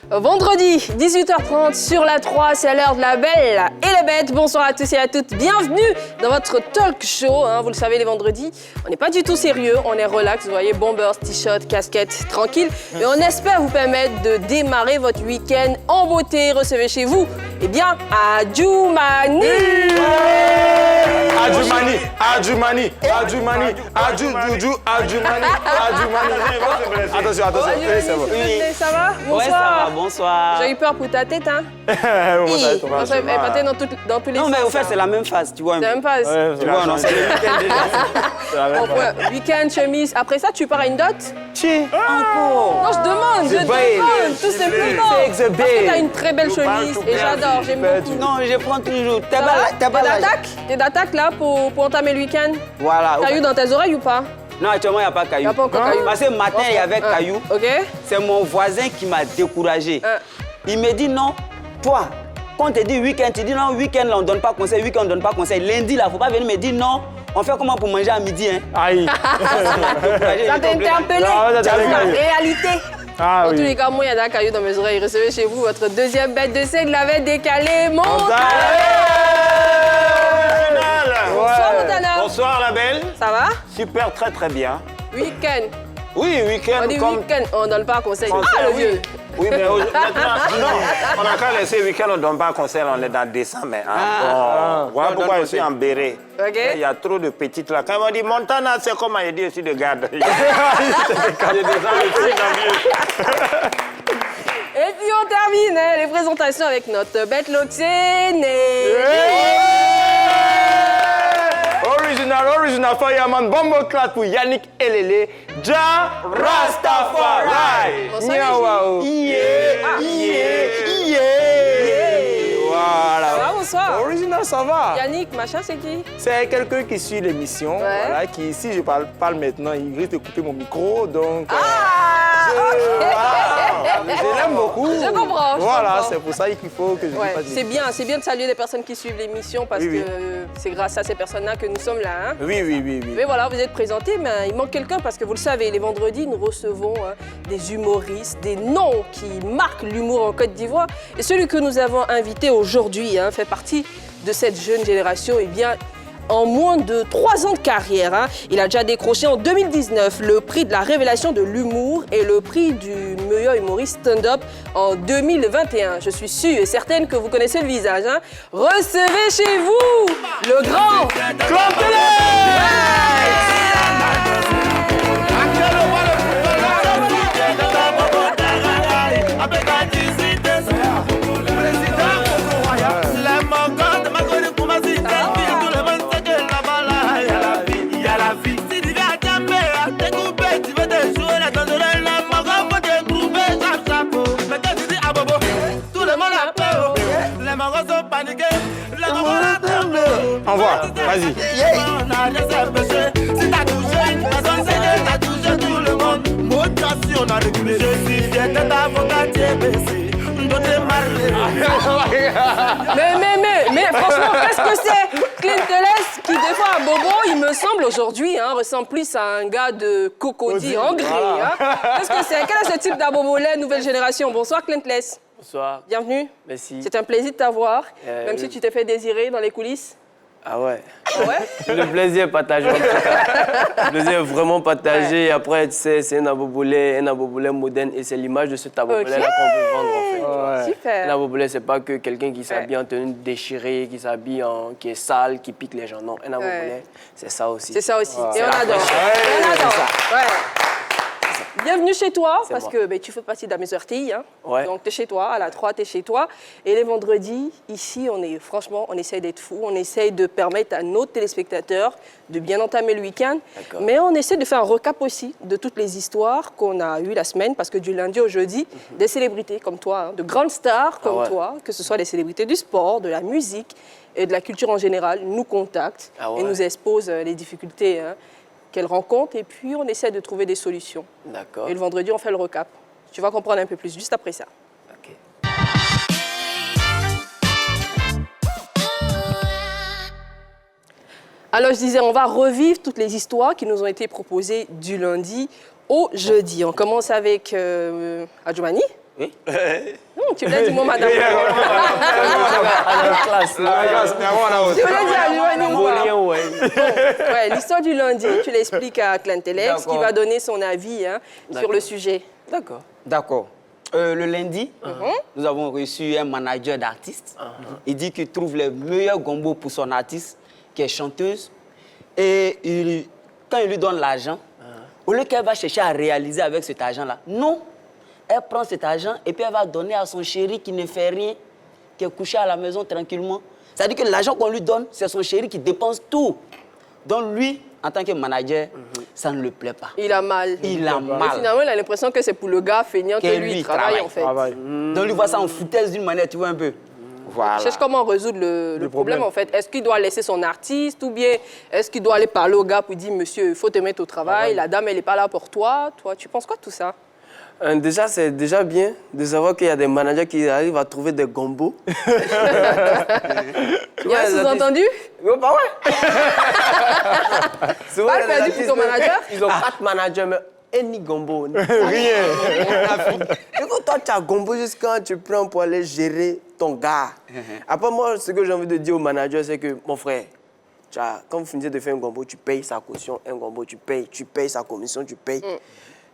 Vendredi, 18h30 sur la 3, c'est l'heure de la Belle et la Bête. Bonsoir à tous et à toutes, bienvenue dans votre talk show. Vous le savez, les vendredis, on n'est pas du tout sérieux, on est relax, vous voyez, bombers, t-shirts, casquettes, tranquille. Et on espère vous permettre de démarrer votre week-end en beauté. Recevez chez vous, eh bien, Adjoumani. Adjoumani, Adjoumani, Adjoumani, Adjoumani, Adjoumani. Attention, c'est bon. Ça va? Bonsoir. Ouais, ça va, bonsoir. J'ai eu peur pour ta tête, hein? Elle partait dans tous les sens. Non, mais au fait, c'est la même phase, tu vois. C'est la même phase. Tu vois, non, c'est le week-end déjà. Week-end, chemise. Après ça, tu pars à une dot? Encore. Non, je demande, tout simplement. Parce que t'as une très belle chemise et j'adore, j'aime beaucoup. Non, je prends toujours. T'es d'attaque là pour entamer le week-end? Voilà. Caillou dans tes oreilles ou pas? Non, actuellement, il n'y a pas caillou. Il n'y a pas encore caillou. Parce que matin, il y avait caillou. Ok. C'est mon voisin qui m'a découragé. Il me dit non, toi, quand on te dit week-end, tu dis non, week-end, là, on ne donne pas conseil, week-end, on ne donne pas conseil. Lundi, là, il ne faut pas venir me dire non, on fait comment pour manger à midi, hein? Aïe. Ça t'a interpellé. C'est la réalité. Ah, En oui. tous les cas, moi, il y a des cailloux dans mes oreilles. Recevez chez vous votre deuxième bête de scène, la bête décalée, Montana. Bonsoir, Montana. Bonsoir la belle. Ça va? Super, très très bien. Week-end. Oui, week-end On dit comme... week-end, on donne pas conseil. Conseil, Ah, le oui. vieux. Oui, mais maintenant, non, on n'a qu'à laisser week-end, on ne donne pas conseil, on est dans décembre. Mais, voilà pourquoi je suis en béret. Ok. Il y a trop de petites là. Quand on dit Montana, c'est comme il dit aussi de garde. Il y a des gens aussi dans Et puis on termine les présentations avec notre bête Loxène. Original fireman, bombo clap pour Yannick Elele, Ja Rastafari. Bonsoir, Voilà. Ça va, bonsoir. Original, ça va. Yannick, machin, c'est qui? C'est quelqu'un qui suit l'émission, Ouais. voilà, qui, si je parle maintenant, il risque de couper mon micro, donc... Je l'aime beaucoup. Je comprends. Voilà, c'est pour ça qu'il faut que je Ouais, dise pas de... c'est bien de saluer les personnes qui suivent l'émission parce Oui, que c'est grâce à ces personnes-là que nous sommes là. Hein. Oui. Mais voilà, vous êtes présentés, mais il manque quelqu'un parce que vous le savez, les vendredis, nous recevons des humoristes, des noms qui marquent l'humour en Côte d'Ivoire. Et celui que nous avons invité aujourd'hui fait partie de cette jeune génération. Eh bien, en moins de 3 ans de carrière, il a déjà décroché en 2019 le prix de la révélation de l'humour et le prix du meilleur humoriste stand-up en 2021. Je suis sûre et certaine que vous connaissez le visage. Recevez chez vous le grand Claude. Envoie, vas-y. Mais franchement, qu'est-ce que c'est? Clint Eastwood qui, des fois, à Bobo, il me semble aujourd'hui, ressemble plus à un gars de Cocody en gris. Qu'est-ce que c'est? Quel est ce type d'abobolais nouvelle génération? Bonsoir, Clint Eastwood. Bonsoir. Bienvenue. Merci. C'est un plaisir de t'avoir, même oui. si tu t'es fait désirer dans les coulisses. Ah ouais. Ouais? Le plaisir est partagé. En tout cas. Le plaisir est vraiment partagé. Et après, tu sais, c'est un abobolé moderne. Et c'est l'image de cet abobolé-là qu'on veut vendre, en fait. Super. Un abobolé, c'est pas que quelqu'un qui s'habille en tenue déchirée, qui s'habille qui est sale, qui pique les gens. Non, un abobolé, c'est ça aussi. C'est ça aussi. Et on adore. On adore. Ouais. Bienvenue chez toi, parce moi. que tu fais partie de la maison RTI. Ouais. Donc, tu es chez toi, à la 3, tu es chez toi. Et les vendredis, ici, franchement, on essaye d'être fou. On essaye de permettre à nos téléspectateurs de bien entamer le week-end. Mais on essaie de faire un recap aussi de toutes les histoires qu'on a eues la semaine, parce que du lundi au jeudi, des célébrités comme toi, de grandes stars comme toi, que ce soit des célébrités du sport, de la musique et de la culture en général, nous contactent et nous exposent les difficultés qu'elles rencontrent, et puis on essaie de trouver des solutions. D'accord. Et le vendredi, on fait le recap. Tu vas comprendre un peu plus juste après ça. Ok. Alors, je disais, on va revivre toutes les histoires qui nous ont été proposées du lundi au jeudi. On commence avec Adjoumani. Oui. Tu l'as dit, moi, madame. À la classe. Tu l'as dit à lui, Congolien, ouais. Ouais, l'histoire du lundi, tu l'expliques à Clintelex, qui D'accord. va donner son avis hein, sur le sujet. D'accord. D'accord. Le lundi, nous avons reçu un manager d'artiste. Il dit qu'il trouve les meilleurs gombos pour son artiste, qui est chanteuse. Et quand il lui donne l'argent, au lieu qu'elle va chercher à réaliser avec cet argent-là, non. Elle prend cet argent et puis elle va donner à son chéri qui ne fait rien, qui est couché à la maison tranquillement. C'est-à-dire que l'argent qu'on lui donne, c'est son chéri qui dépense tout. Donc lui, en tant que manager, ça ne le plaît pas. Il a mal. Il a Et mal. finalement, il a l'impression que c'est pour le gars feignant que lui, il travaille en fait. Donc lui voit ça en foutaise d'une manière, tu vois un peu. Voilà. Il cherche comment résoudre le problème en fait. Est-ce qu'il doit laisser son artiste ou bien est-ce qu'il doit aller parler au gars pour dire monsieur, il faut te mettre au travail, la dame elle n'est pas là pour toi. Toi, tu penses quoi de tout ça? Déjà, c'est déjà bien de savoir qu'il y a des managers qui arrivent à trouver des gombos. Il y a un sous-entendu? Oui, bah ouais. Souvent, Pas il y a des perdu pour ton artistes, manager? Ils ont 4 managers, mais any gombo. Rien. Du coup, toi, tu as gombo jusqu'à quand tu prends pour aller gérer ton gars. Après, moi, ce que j'ai envie de dire au manager, c'est que, mon frère, quand vous finissez de faire un gombo, tu payes sa caution. Un gombo, tu payes sa commission, tu payes.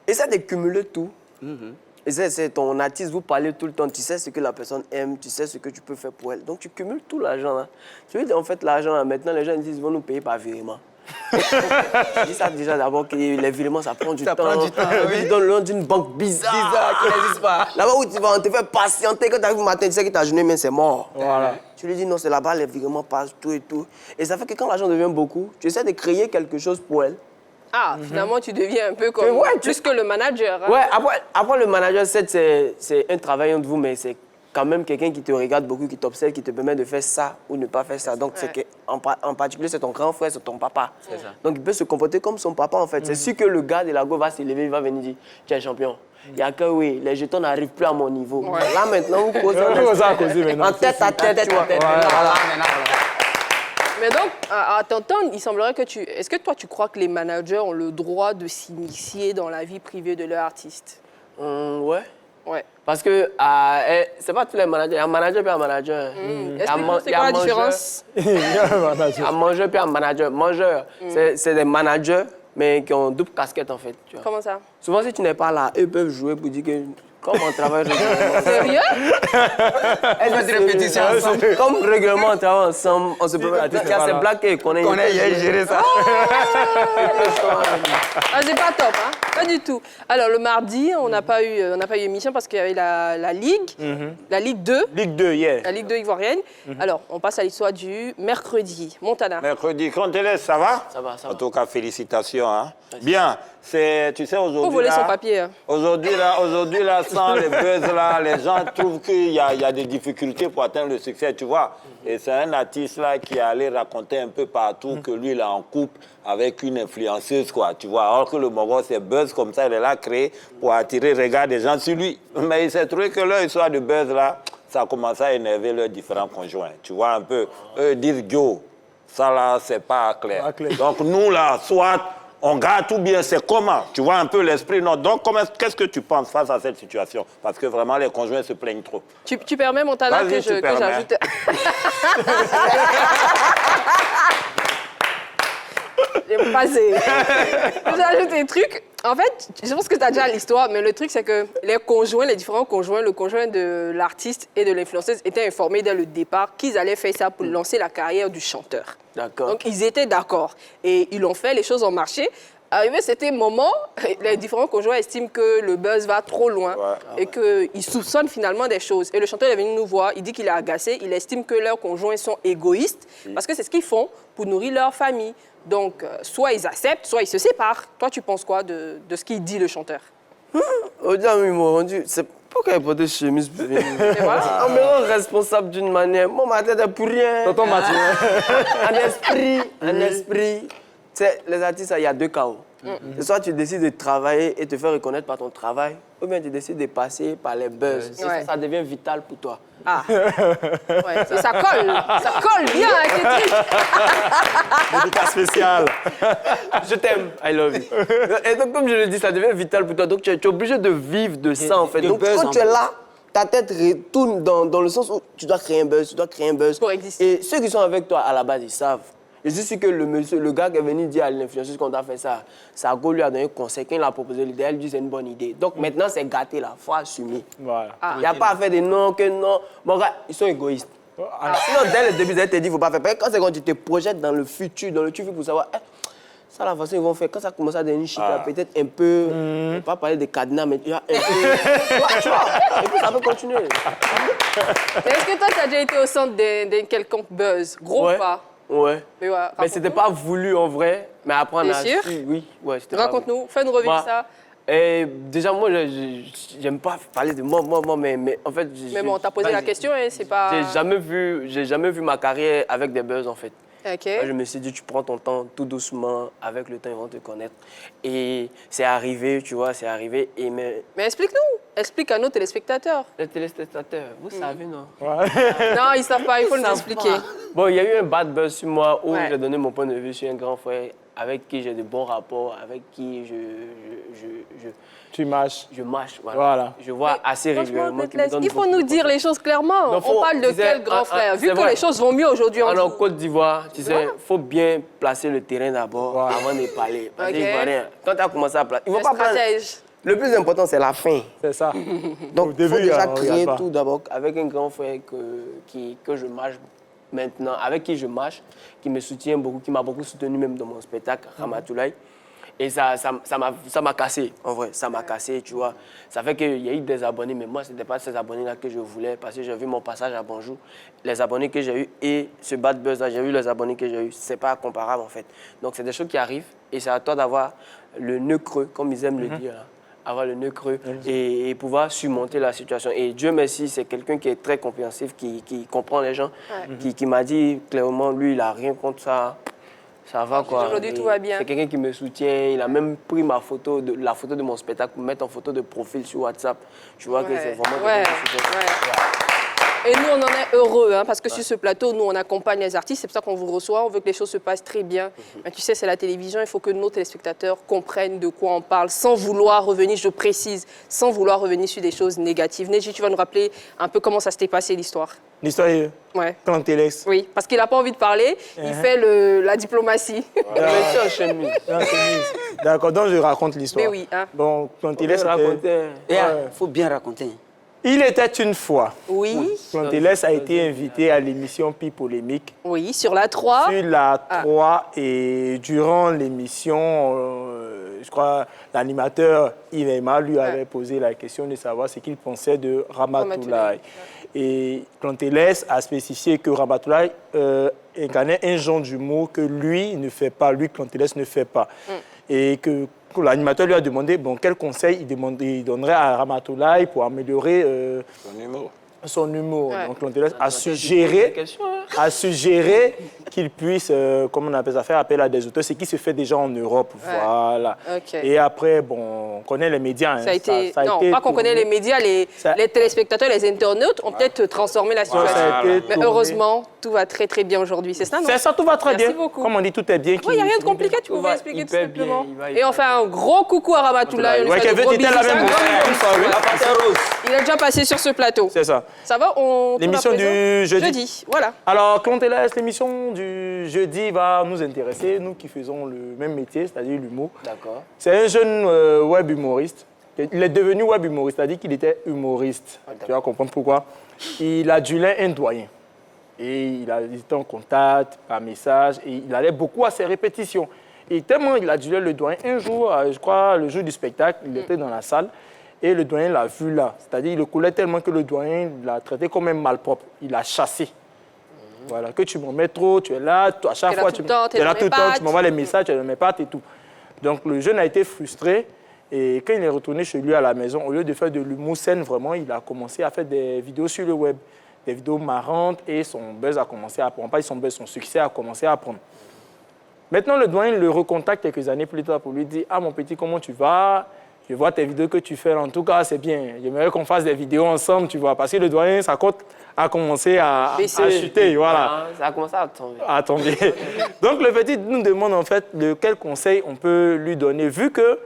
Essaie de cumuler tout. Et c'est ton artiste, vous parlez tout le temps, tu sais ce que la personne aime, tu sais ce que tu peux faire pour elle. Donc tu cumules tout l'argent là. Tu dis en fait l'argent là, maintenant les gens ils disent ils vont nous payer par virement. Je dis ça déjà d'abord que les virements ça prend du temps. prend du temps, oui. Ils donnent le nom d'une banque bizarre. Qui n'existe pas. Là-bas où tu vas, on te fait patienter, quand tu arrives le matin, tu sais que ta journée mais c'est mort. Voilà. Tu lui dis non, c'est là-bas, les virements passent, tout et tout. Et ça fait que quand l'argent devient beaucoup, tu essaies de créer quelque chose pour elle. Ah, finalement, tu deviens un peu comme Ouais, plus que le manager. Hein. Ouais, après le manager, c'est un travail entre vous, mais c'est quand même quelqu'un qui te regarde beaucoup, qui t'observe, qui te permet de faire ça ou ne pas faire ça. Donc, c'est que, en particulier, c'est ton grand frère, c'est ton papa. C'est ça. Donc, il peut se comporter comme son papa, en fait. C'est sûr que le gars de la go va s'élever, il va venir dire tu es champion. Il y a que oui, les jetons n'arrivent plus à mon niveau. Là, maintenant, vous causez en tête à tête, tu vois. Mais donc, à t'entendre, il semblerait que tu... Est-ce que toi, tu crois que les managers ont le droit de s'initier dans la vie privée de leur artiste? Ouais. Ouais. Parce que c'est pas tous les managers. Il y a un manager puis un manager. Explique-nous, c'est quoi la différence? Un mangeur puis un manager. Mangeur, c'est des managers, mais qui ont double casquette en fait. Tu vois. Comment ça? Souvent, si tu n'es pas là, eux peuvent jouer pour dire que comme on travaille régulièrement. Sérieux? Elle fait des répétitions ensemble. Comme régulièrement on travaille ensemble, on se prépare. Il y a ces blagues qu'on a. On a géré ça. Ah, c'est pas top, hein? Pas du tout. Alors, le mardi, on n'a pas eu émission parce qu'il y avait la Ligue, la Ligue 2. Ligue 2, hier. La Ligue 2 ivoirienne. Alors, on passe à l'histoire du mercredi. Montana. Mercredi, Clintelex, ça va? Ça va, ça En va. tout cas, félicitations. Hein? Bien, tu sais, aujourd'hui. Faut voler là, son papier. Hein. Aujourd'hui, là, sans les buzz, là, les gens trouvent qu'il y a des difficultés pour atteindre le succès, tu vois. Et c'est un artiste là qui est allé raconter un peu partout que lui, il est en couple avec une influenceuse, quoi, tu vois. Alors que le Mogol, c'est buzz comme ça, il est là créé pour attirer le regard des gens sur lui. Mais il s'est trouvé que leur histoire de buzz, là, ça a commencé à énerver leurs différents conjoints. Tu vois, un peu, eux disent, Go, ça là, c'est pas clair. Pas clair. Donc nous, là, soit on garde tout bien, c'est comment? Tu vois un peu l'esprit, non? Donc, qu'est-ce que tu penses face à cette situation? Parce que vraiment, les conjoints se plaignent trop. Tu permets, Montana, Vas-y, tu permets. j'ajoute... J'ai passé. J'ajoute des trucs. En fait, je pense que tu as déjà l'histoire, mais le truc, c'est que les différents conjoints, le conjoint de l'artiste et de l'influenceuse étaient informés dès le départ qu'ils allaient faire ça pour lancer la carrière du chanteur. D'accord. Donc, ils étaient d'accord. Et ils l'ont fait, les choses ont marché. Arrivé cet moment, les différents conjoints estiment que le buzz va trop loin et qu'ils soupçonnent finalement des choses. Et le chanteur est venu nous voir, il dit qu'il est agacé, il estime que leurs conjoints sont égoïstes parce que c'est ce qu'ils font pour nourrir leur famille. Donc, soit ils acceptent, soit ils se séparent. Toi, tu penses quoi de ce qu'il dit, le chanteur? Aujourd'hui, ils m'ont rendu. C'est pourquoi il porte chemise pour venir. Et voilà. On me rend responsable d'une manière. Moi, ma tête est pour rien. Tonton Mathieu. Un esprit. Tu sais, les artistes, il y a deux chaos. C'est soit tu décides de travailler et te faire reconnaître par ton travail, ou bien tu décides de passer par les buzz. Et Ouais. ça devient vital pour toi. Ah. Ouais. Et ça colle bien avec les trucs. Dédicace spécial. Je t'aime, I love you. Et donc, comme je le dis, ça devient vital pour toi. Donc, tu es obligé de vivre de ça, en fait. de Donc, buzz, quand en tu es plus. là, ta tête retourne dans le sens où tu dois créer un buzz, tu dois créer un buzz. Pour exister. Et ceux qui sont avec toi, à la base, ils savent. Je suis sûr que le gars qui est venu dire à l'influenceuse qu'on a fait ça, Sarko lui a donné un conseil. Quand il a proposé l'idée, elle dit c'est une bonne idée. Donc, maintenant, c'est gâté, là. Il faut assumer. Voilà. Il n'y a pas à faire des non, que non. Bon, gars, ils sont égoïstes. Sinon, dès le début, ils allaient te dire, il ne faut pas faire. Parce que quand tu te projettes dans le futur pour savoir, ça, la façon ils vont faire. Quand ça commence à devenir chic, là, peut-être un peu, on va pas parler de cadenas, mais il y a un peu. tu vois, et puis ça peut continuer. Mais est-ce que toi, tu as déjà été au centre d'un quelconque buzz? Gros ou pas? Ouais. Mais, ouais, Mais c'était pas voulu en vrai, mais après on a T'es sûr? su, oui, ouais, c'était pas Raconte-nous, fais-nous revivre Moi, ça. Et déjà, moi, j'aime pas parler de moi, mais en fait... Mais bon, t'as posé la question, hein, c'est pas... J'ai jamais vu ma carrière avec des buzz, en fait. Ok. Moi, je me suis dit, tu prends ton temps tout doucement, avec le temps, ils vont te connaître. Et c'est arrivé, tu vois, c'est arrivé. Mais Mais explique-nous, explique à nos téléspectateurs. les téléspectateurs, vous savez, non? Non, ils savent pas, il faut nous savent expliquer. pas. Bon, il y a eu un bad buzz sur moi où Ouais. j'ai donné mon point de vue sur un grand frère avec qui j'ai de bons rapports, avec qui Tu mâches. je marche. Voilà. Je vois assez Franchement, régulièrement. qu'il me Detlef, donne il faut beaucoup nous de dire les choses clairement. Donc, On faut- parle de tu sais, quel grand frère? Vu c'est que vrai. les choses vont mieux aujourd'hui en En Côte d'Ivoire, tu sais, Ouais. il faut bien placer le terrain d'abord Voilà. avant de parler. Parce Ok. que Ivoirien, quand tu as commencé à placer, il faut Le pas prendre... stratège. Le plus important, c'est la fin. C'est ça. Donc, Au il début, faut déjà on regarde créer pas. tout d'abord avec un grand frère que je marche maintenant, avec qui je marche, qui me soutient beaucoup, qui m'a beaucoup soutenu même dans mon spectacle, Ramatoulaye. Et ça m'a cassé, en vrai, ça m'a cassé, tu vois. Ça fait qu'il y a eu des abonnés, mais moi, ce n'était pas ces abonnés-là que je voulais, parce que j'ai vu mon passage à Bonjour. Les abonnés que j'ai eus et ce bad buzz-là, j'ai vu les abonnés que j'ai eus, c'est pas comparable, en fait. Donc, c'est des choses qui arrivent, et c'est à toi d'avoir le nœud creux, comme ils aiment le dire, là. Avoir le nœud creux et pouvoir surmonter la situation. Et Dieu merci, c'est quelqu'un qui est très compréhensif, qui comprend les gens, qui m'a dit clairement, lui, il n'a rien contre ça. Ça va quoi. Aujourd'hui, Et tout va bien. C'est quelqu'un qui me soutient. Il a même pris la photo de mon spectacle pour mettre en photo de profil sur WhatsApp. Tu vois que c'est vraiment Ouais, quelqu'un qui soutient. ouais. Et nous, on en est heureux, hein, parce que sur ce plateau, nous, on accompagne les artistes. C'est pour ça qu'on vous reçoit. On veut que les choses se passent très bien. Mais tu sais, c'est la télévision. Il faut que nos téléspectateurs comprennent de quoi on parle, sans vouloir revenir, je précise, sans vouloir revenir sur des choses négatives. Neji, tu vas nous rappeler un peu comment ça s'était passé, l'histoire. L'histoire est Ouais. Plantélex. Oui, parce qu'il n'a pas envie de parler. Il fait la diplomatie. Merci en chemise. Non, c'est mise. D'accord, donc je raconte l'histoire. Mais oui, hein. Bon, Plantélex, Raconter. Il faut bien raconter. il était une fois. Oui, Plantélex a été invité à l'émission Pi Polémique oui, sur la 3. sur la 3 et durant l'émission, je crois, l'animateur Yves Emma lui avait posé la question de savoir ce qu'il pensait de Ramatoulaye. Et Plantélex a spécifié que Ramatoulaye incarnait un genre d'humour que lui ne fait pas, lui, Plantélex ne fait pas. Et que l'animateur lui a demandé quel conseil il donnerait à Ramatoulaye pour améliorer Ton numéro. son humour. Ouais. Donc Plantélex a suggéré qu'il puisse, comment on appelle ça, faire appel à des auteurs, ce qui se fait déjà en Europe. Voilà. Ok. Et après, on connaît les médias. hein. Ça a été... ça a non, été pas qu'on connaît tourné. les médias, les téléspectateurs, les internautes ont peut-être transformé la situation. Ça a été Mais tourné. heureusement, tout va très très bien aujourd'hui. C'est ça, non? C'est ça, tout va très Merci bien. beaucoup. Comme on dit, tout est bien. Il n'y a rien de compliqué, tu Tout pouvais va expliquer tout hyper bien, simplement. il va Et hyper on fait un gros coucou à Ramatoulaye. On lui Ouais, fait de qu'elle veut gros quitter la bisous. même C'est un grand une bisou. soirée. La pâte rose. Il est déjà passé sur ce plateau. C'est ça. Ça va? On tourne L'émission à présent du jeudi. Jeudi, voilà. Alors, Plantélex, l'émission du jeudi va nous intéresser, nous qui faisons le même métier, c'est-à-dire l'humour. D'accord. C'est un jeune web humoriste. Il est devenu web humoriste, c'est-à-dire qu'il était humoriste. Tu vas comprendre pourquoi. Il adulait un doyen. Et il était en contact, par message, et il allait beaucoup à ses répétitions. Et tellement il adulait le doyen, un jour, je crois, le jour du spectacle, il était dans la salle, et le doyen l'a vu là. C'est-à-dire il le coulait tellement que le doyen l'a traité comme un malpropre. Il l'a chassé. Voilà, que tu m'en mets trop, tu es là, à chaque T'es là fois, tout le temps, t'es es dans là mes tout le temps, pattes. tu m'envoies les messages, tu es dans mes pattes et tout. Donc le jeune a été frustré et quand il est retourné chez lui à la maison, au lieu de faire de l'humour saine, vraiment, il a commencé à faire des vidéos sur le web, des vidéos marrantes et son buzz a commencé à prendre. Pas son buzz, son succès a commencé à prendre. Maintenant, le doyen le recontacte quelques années plus tard pour lui dire « Ah, mon petit, comment tu vas? Je vois tes vidéos que tu fais. En tout cas, c'est bien. J'aimerais qu'on fasse des vidéos ensemble, tu vois. » Parce que le doyen, sa cote a commencé à chuter, voilà. Ça a commencé à tomber. À tomber. Donc, le petit nous demande en fait de quel conseil on peut lui donner, vu que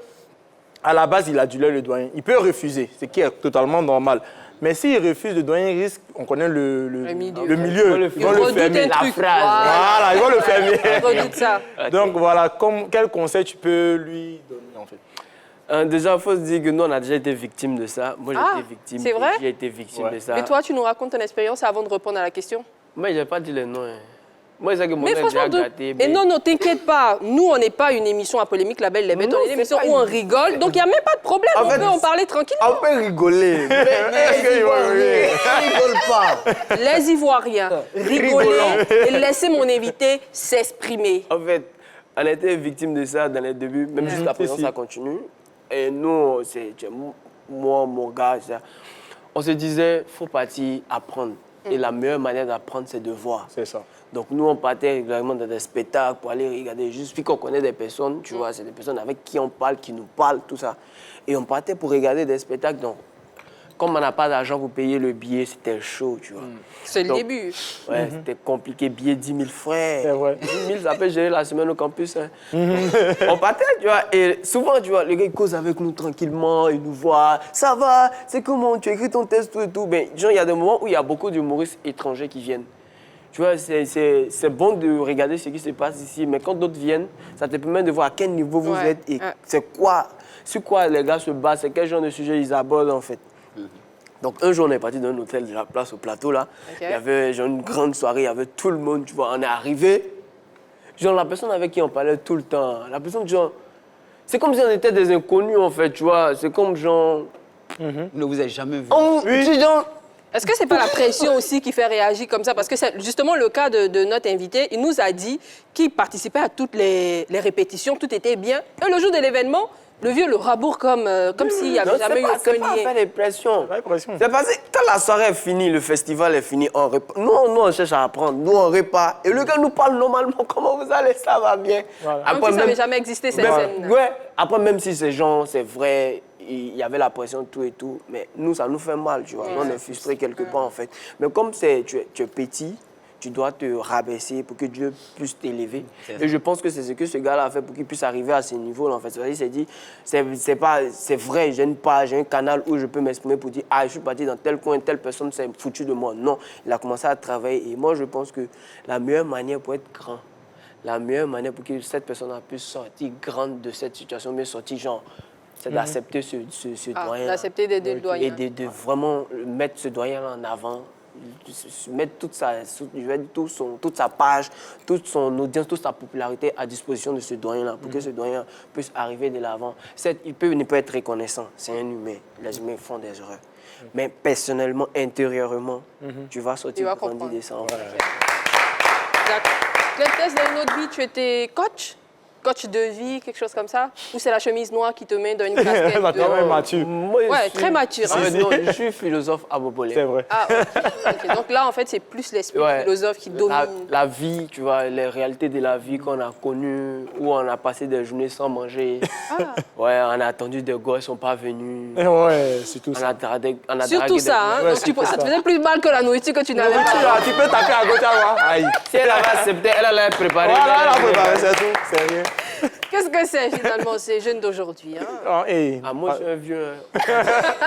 à la base, il adulait le doyen. Il peut refuser, ce qui est totalement normal. Mais s'il refuse, le doyen risque, on connaît le milieu. Ils vont le fermer. La phrase. Voilà, ils vont le fermer. Il redoute ça. Donc voilà, quel conseil tu peux lui donner en fait? Déjà, il faut se dire que nous, on a déjà été victimes de ça. Moi, j'ai été victime. C'est vrai? J'ai été victime de ça. Mais toi, tu nous racontes ton expérience avant de répondre à la question? Moi, je n'ai pas dit les noms. Hein. Moi, c'est que mon Mais gars franchement, déjà gâté. et non, t'inquiète pas. Nous, on n'est pas une émission à polémique, La Belle, les Bêtes. On est une émission où on rigole. Donc, il n'y a même pas de problème. En On fait, peut en parler tranquillement. On peut rigoler. Mais ils rigolent pas. Les Ivoiriens, rigoler et laisser mon invité s'exprimer. En fait, on a été victime de ça dans les débuts. Même jusqu'à présent, ça continue. Et nous, moi, mon gars, on se disait, il faut partir apprendre. Et la meilleure manière d'apprendre, c'est de voir. C'est ça. Donc nous, on partait régulièrement dans des spectacles pour aller regarder, juste puis qu'on connaît des personnes, tu vois, c'est des personnes avec qui on parle, qui nous parlent, tout ça. Et on partait pour regarder des spectacles. Donc, comme on n'a pas d'argent pour payer le billet, c'était chaud, tu vois. C'est le début. Ouais, c'était compliqué, billet 10 000 frais. C'est vrai. 10 000, ça peut gérer la semaine au campus. Hein. On partait, tu vois, et souvent, tu vois, les gars, ils causent avec nous tranquillement, ils nous voient. Ça va, c'est comment, tu écris ton texte, tout et tout. Ben, genre, il y a des moments où il y a beaucoup d'humoristes étrangers qui viennent. Tu vois, c'est bon de regarder ce qui se passe ici, mais quand d'autres viennent, ça te permet de voir à quel niveau vous êtes et c'est quoi, sur quoi les gars se basent, c'est quel genre de sujet ils abordent en fait. Donc un jour, on est parti dans un hôtel de la place au plateau là. Il y avait genre, une grande soirée, il y avait tout le monde, tu vois. On est arrivé, genre la personne avec qui on parlait tout le temps, la personne genre, c'est comme si on était des inconnus en fait, tu vois. C'est comme genre, Ne vous avez jamais vu. Est-ce que c'est pas la pression aussi qui fait réagir comme ça? Parce que c'est justement le cas de notre invité. Il nous a dit qu'il participait à toutes les répétitions, tout était bien. Et le jour de l'événement, le vieux le rabourre comme s'il n'y avait jamais eu aucun c'est pas lien. faire des pressions. Pas de pression. C'est parce que quand la soirée est finie, le festival est fini, on repart. Nous, on cherche à apprendre, nous, on repart. Et le gars nous parle normalement, comment vous allez, ça va bien. Voilà. Comme si ça n'avait jamais existé, cette scène. Ouais. Après, même si ces gens, c'est vrai, il y avait la pression, tout et tout, mais nous, ça nous fait mal, tu vois. Nous, on est frustrés quelque part, en fait. Mais comme tu es petit, tu dois te rabaisser pour que Dieu puisse t'élever. Et je pense que c'est ce que ce gars-là a fait pour qu'il puisse arriver à ce niveau-là, en fait. Il s'est dit, c'est vrai, j'ai une page, j'ai un canal où je peux m'exprimer pour dire, ah, je suis parti dans tel coin, telle personne s'est foutue de moi. Non, il a commencé à travailler. Et moi, je pense que la meilleure manière pour être grand, la meilleure manière pour que cette personne puisse sortir grande de cette situation, bien sortir, genre, c'est d'accepter ce doyen. D'accepter d'aider le doyen. Et de vraiment mettre ce doyen-là en avant, mettre toute sa page, toute son audience, toute sa popularité à disposition de ce doyen-là, pour que ce doyen puisse arriver de l'avant. Il ne peut être reconnaissant, c'est un humain, les humains font des erreurs. Mais personnellement, intérieurement, tu vas sortir grandi de ça. Clétès, dans une autre vie, tu étais coach? Coach de vie, quelque chose comme ça? Ou c'est la chemise noire qui te met dans une casquette Quand mature. Très mature. Non, je suis philosophe à Bobolé. C'est vrai. Ah, ok. Donc là, en fait, c'est plus l'esprit philosophe qui domine. La vie, tu vois, les réalités de la vie qu'on a connues, où on a passé des journées sans manger. Ouais, on a attendu des gosses, ils ne sont pas venus. Ouais, c'est tout ça. Surtout ça, hein? Ouais, Donc, ça te faisait plus mal que la nourriture que tu n'avais pas. Tu peux taper à gauche à droite. Aïe. Si elle avait accepté, elle allait préparer. Voilà, elle a préparé, c'est tout. C'est rien. Qu'est-ce que c'est finalement ces jeunes d'aujourd'hui, hein? Moi, je suis un vieux.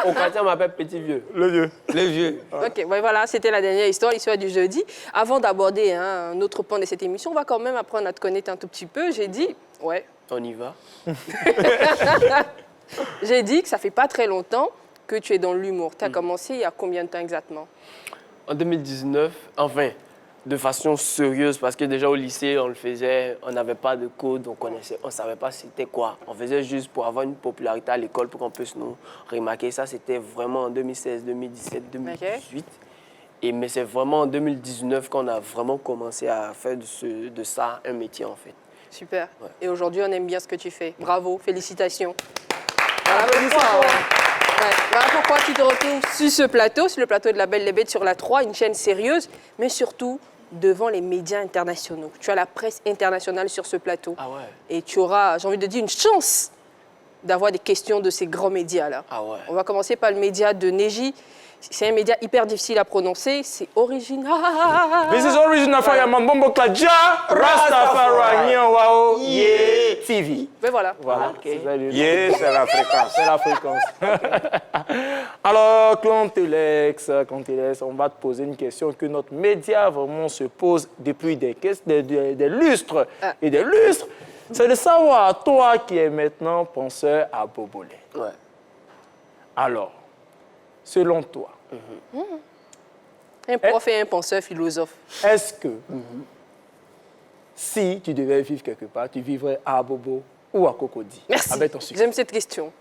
Au quartier, on m'appelle petit vieux. Le vieux. Les vieux. Ok, voilà, c'était la dernière histoire, l'histoire du jeudi. Avant d'aborder un autre point de cette émission, on va quand même apprendre à te connaître un tout petit peu. J'ai dit, On y va. J'ai dit que ça fait pas très longtemps que tu es dans l'humour. Tu as commencé il y a combien de temps exactement? En 2019, enfin, de façon sérieuse, parce que déjà au lycée, on le faisait, on n'avait pas de code, donc on ne savait pas c'était quoi. On faisait juste pour avoir une popularité à l'école, pour qu'on puisse nous remarquer. Ça, c'était vraiment en 2016, 2017, 2018. Mais c'est vraiment en 2019 qu'on a vraiment commencé à faire de ça un métier, en fait. Super. Ouais. Et aujourd'hui, on aime bien ce que tu fais. Bravo, félicitations. Voilà pourquoi tu te retrouves sur ce plateau, sur le plateau de La Belle les Bêtes sur la 3, une chaîne sérieuse, mais surtout devant les médias internationaux. Tu as la presse internationale sur ce plateau. Ah ouais. Et tu auras, j'ai envie de dire, une chance d'avoir des questions de ces grands médias-là. Ah ouais. On va commencer par le média de Neji. C'est un média hyper difficile à prononcer. C'est original. This is original for your Mambombo Klaja, Rastafari, Wao, yeah, TV. Mais voilà. Voilà. Ok. Yeah, c'est la fréquence. C'est la fréquence. Alors, Clanteles, on va te poser une question que notre média vraiment se pose depuis des lustres et des lustres. C'est de savoir, toi qui es maintenant penseur à Bobolé. Ouais. Alors, selon toi, Un prof et un penseur philosophe. est-ce que si tu devais vivre quelque part, tu vivrais à Bobo ou à Cocody? Merci. Avec ton succès. J'aime cette question.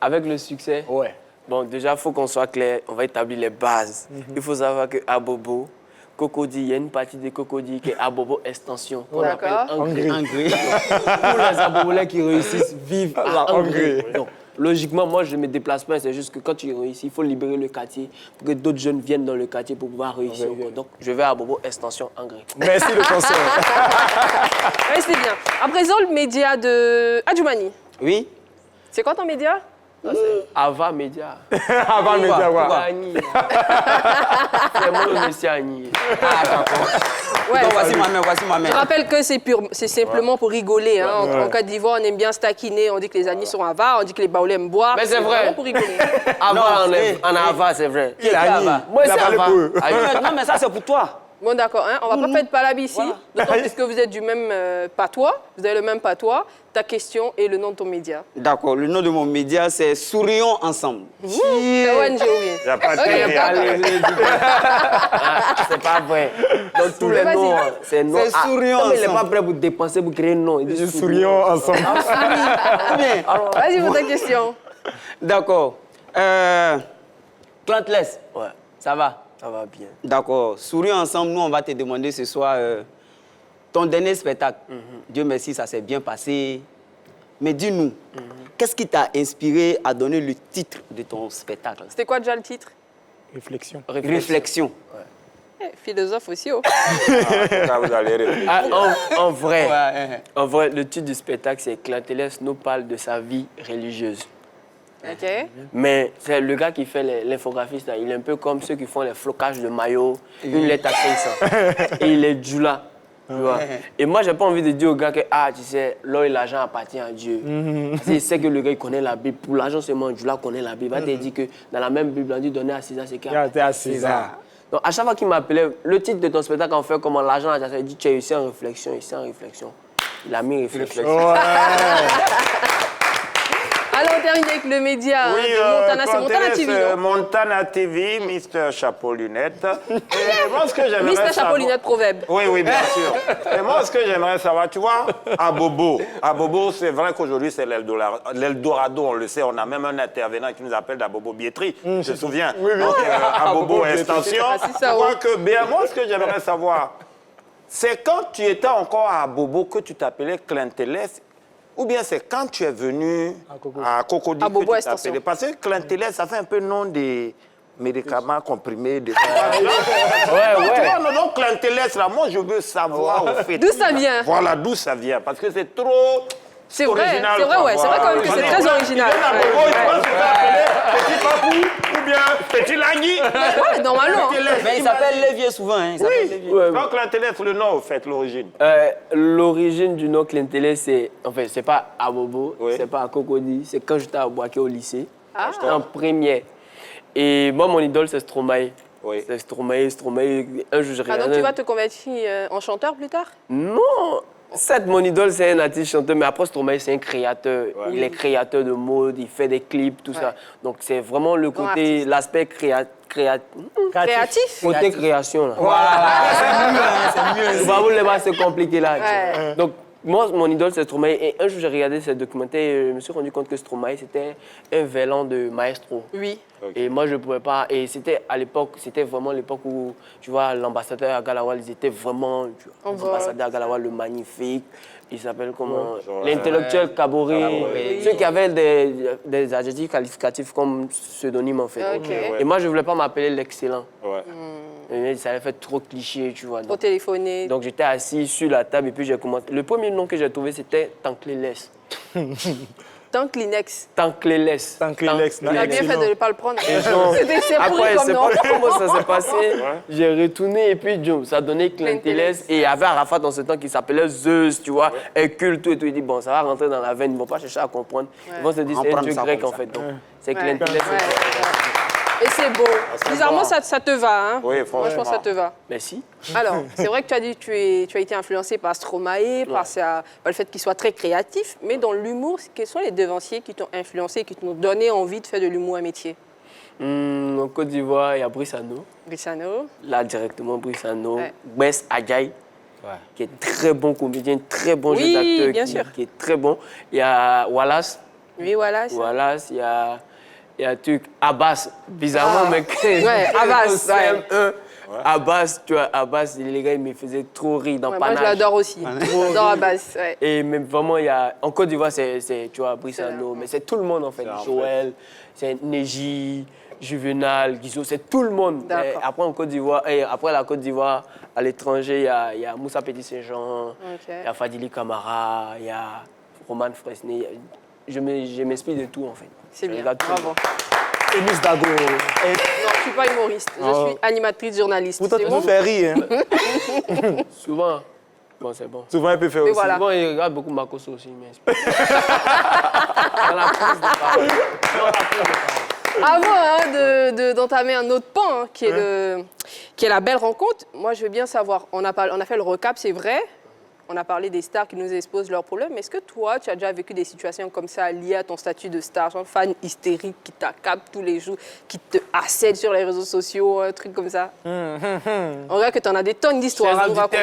Avec le succès, Ouais. bon, déjà, il faut qu'on soit clair. On va établir les bases. Il faut savoir qu'à Bobo, Cocody, il y a une partie de Cocody qui est Abobo Extension, qu'on appelle D'accord. Engrais. Tous les Abobolais qui réussissent vivent à Engrais. Donc, logiquement, moi, je ne me déplace pas. C'est juste que quand tu réussis, il faut libérer le quartier pour que d'autres jeunes viennent dans le quartier pour pouvoir réussir. Ok. Donc, je vais à Abobo Extension Engrais. Merci le conseil. Oui, c'est bien. À présent, le média de Adjoumani. Oui, C'est quoi ton média? Ava Média. Avant de me dire, Pourquoi ouais. Agni? C'est moi le monsieur Agni. Ah, d'accord. Ouais. Donc, voici ma main, voici ma main. Je rappelle que c'est simplement pour rigoler. Hein. En Côte d'Ivoire, on aime bien se taquiner. On dit que les amis sont avares, on dit que les baoulés aiment boire. Mais c'est vrai. vraiment pour rigoler. Ava, c'est- en Ava, c'est vrai. Il a Ava? Agni. Moi, Il a c'est parlé Ava. pour eux. Non, mais ça, c'est pour toi. Bon, d'accord. Hein. On va pas faire de palabre ici. Voilà. D'autant plus que vous êtes du même patois. Vous avez le même patois. Ta question et le nom de ton média. D'accord, le nom de mon média, c'est Sourions ensemble. C'est ONG ou bien? Il n'y a pas de Ok, télé. d'accord. C'est pas vrai. Donc, tous les Vas-y. noms, c'est non. C'est souriant Comme il n'est pas ensemble. prêt pour dépenser, pour créer un nom. Il dit Nous sourions ensemble. Bien. Vas-y pour ta question. D'accord. Plantless. Ouais, ça va. Ça va bien. D'accord. Sourions ensemble, nous, on va te demander ce soir ton dernier spectacle. Dieu merci, ça s'est bien passé. Mais dis-nous, qu'est-ce qui t'a inspiré à donner le titre de ton spectacle? C'était quoi déjà le titre? Réflexion. Réflexion. Philosophe aussi, oh. Là, vous allez réfléchir. Ah, en vrai, Ouais, en vrai, le titre du spectacle, c'est Clanteles nous parle de sa vie religieuse. OK. Mais c'est le gars qui fait l'infographiste, là, il est un peu comme ceux qui font les flocages de maillot, une lettre à 500. Et il est Djoula. Tu vois. Et moi, j'ai pas envie de dire au gars que, ah, tu sais, l'or et l'argent appartient à Dieu. Parce qu'il sait que le gars, il connaît la Bible. Pour l'argent seulement, Djoula connaît la Bible. Il va te dire que dans la même Bible, on dit donner à César ce qui T'es à César. Donc, à chaque fois qu'il m'appelait, le titre de ton spectacle, en fait, comment l'argent a il dit, tu es ici en réflexion, ici en réflexion. Il a mis réflexion. Ouais. Alors, on termine avec le média Oui, de Montana. C'est Montana TV, non? Montana TV, Mr. Chapeau Lunette. Et moi, ce que j'aimerais Mr. Chapeau savoir- Lunette Proverbe. Oui, oui, bien sûr. Et moi, ce que j'aimerais savoir, tu vois, à Bobo, c'est vrai qu'aujourd'hui, c'est l'Eldorado, on le sait. On a même un intervenant qui nous appelle d'Abobo Bietri, je te souviens. Oui, oui. Donc, à Bobo Extension. Ah, c'est ça, Je crois oui. que, bien, moi, ce que j'aimerais savoir, c'est quand tu étais encore à Bobo que tu t'appelais Clanteles, ou bien c'est quand tu es venu à Cocody À Bobo que tu Extension. t'appelais. Parce que Clanteles, ça fait un peu nom des médicaments comprimés. Ouais, Tu vois, le nom Clanteles, là, moi, je veux savoir, au fait. D'où ça vient? Voilà, d'où ça vient. Parce que c'est trop C'est vrai, original. c'est vrai, quoi. ouais. C'est vrai quand même que c'est très original. Il vient à Bobo, il pense que ça s'appelait Petit Papou ou bien Petit Lagui. Ouais, normalement. Mais il s'appelle Lévier souvent. Hein. Il s'appelle Lévier. Ouais. Donc, Clanteles, le nom, au fait, l'origine. L'origine du nom Clanteles, c'est en fait, c'est pas à Bobo, Oui. c'est pas à Cocody, c'est quand j'étais à Boaké au lycée. Ah. J'étais en première. Et moi, mon idole, c'est Stromae. Oui. C'est Stromae. Un jour, je Ah, donc regardais. tu vas te convertir en chanteur plus tard? Non! Certes, mon idole, c'est un artiste chanteur, mais après, Stromae, c'est un créateur. Il est créateur de mode, il fait des clips, tout ça. Donc, c'est vraiment le Grand côté, artiste. l'aspect Créatif? côté création. Là. C'est mieux. Bah, vous, les bas, c'est compliqué là. Ouais. Donc, moi, mon idole, c'est Stromae. Et un jour, j'ai regardé ce documentaire et je me suis rendu compte que Stromae, c'était un vélan de maestro. Oui. Et moi, je ne pouvais pas. Et c'était à l'époque, c'était vraiment l'époque où, tu vois, l'ambassadeur à Galawal, ils étaient vraiment. Tu vois, On voit. l'ambassadeur à Galawal, le magnifique. il s'appelle comment? Ouais. L'intellectuel Kaboré. Kaboré. Ceux qui avaient des adjectifs qualificatifs comme pseudonyme en fait. Ok. Et moi, je voulais pas m'appeler l'excellent. Ouais. Et ça avait fait trop cliché, tu vois. Trop téléphoné. Donc j'étais assis sur la table et puis j'ai commencé. Le premier nom que j'ai trouvé, c'était Tanclélès. Tant Kleenex. Tanclélès. Tanclélès. Tu as bien fait de ne pas le prendre. genre, C'est pourri Après, je comme sais nom. pas comment ça s'est passé. J'ai retourné et puis ça donnait Clintélès. Et il y avait Arafat dans ce temps qui s'appelait Zeus, tu vois, Hercule, tout et tout. Il dit, bon, ça va rentrer dans la veine, ils ne vont pas chercher à comprendre. Ils vont se dire, c'est un dieu grec en fait. Donc, c'est Clintélès. Et c'est beau. Bizarrement, ça te va. Hein? Oui, Franchement, ça te va. Merci. Alors, c'est vrai que tu as dit que tu as été influencé par Stromae, par le fait qu'il soit très créatif. Mais dans l'humour, quels sont les devanciers qui t'ont influencé, qui t'ont donné envie de faire de l'humour un métier? En Côte d'Ivoire, il y a Brissano. Brissano. Là, directement, Brissano. Ouais. Bess Adjaye, qui est très bon comédien, très bon Oui, jeu d'acteur. bien sûr. Qui est très bon. Il y a Wallace. Oui, voilà. Wallace, il y a un truc, Abbas, bizarrement, mais Ouais, Abbas, ouais. CM1, Abbas, tu vois, Abbas, les gars, ils me faisaient trop rire dans Ouais, moi, Panache. je l'adore aussi. J'adore Abbas. Ouais. Et même vraiment, il y a, en Côte d'Ivoire, c'est tu vois, Brissano, mais c'est tout le monde en fait. Joël, c'est Neji, Juvenal, Guizot, c'est tout le monde. Et après, en Côte d'Ivoire, et après la Côte d'Ivoire, à l'étranger, il y a Moussa Petit-Saint-Jean, il y a Fadili Camara, il y a Roman Fresnay. Je m'inspire de tout en fait. C'est bien, regarde tout. bravo. Et Miss Dago. Non, je ne suis pas humoriste. Je suis animatrice, journaliste. Pourtant, C'est tu bon? nous fais rire. Hein. Souvent, bon, c'est bon. Souvent, elle peut faire Mais aussi. voilà. Souvent, il regarde beaucoup Makoso aussi, mais dans la prise de parole. Avant d'entamer un autre pan, hein, qui est la belle rencontre, moi je veux bien savoir, on a fait le recap, c'est vrai, on a parlé des stars qui nous exposent leurs problèmes, mais est-ce que toi, tu as déjà vécu des situations comme ça liées à ton statut de star, genre fan hystérique qui t'accable tous les jours, qui te harcèle sur les réseaux sociaux, un truc comme ça? On regarde que tu en as des tonnes d'histoires à nous raconter.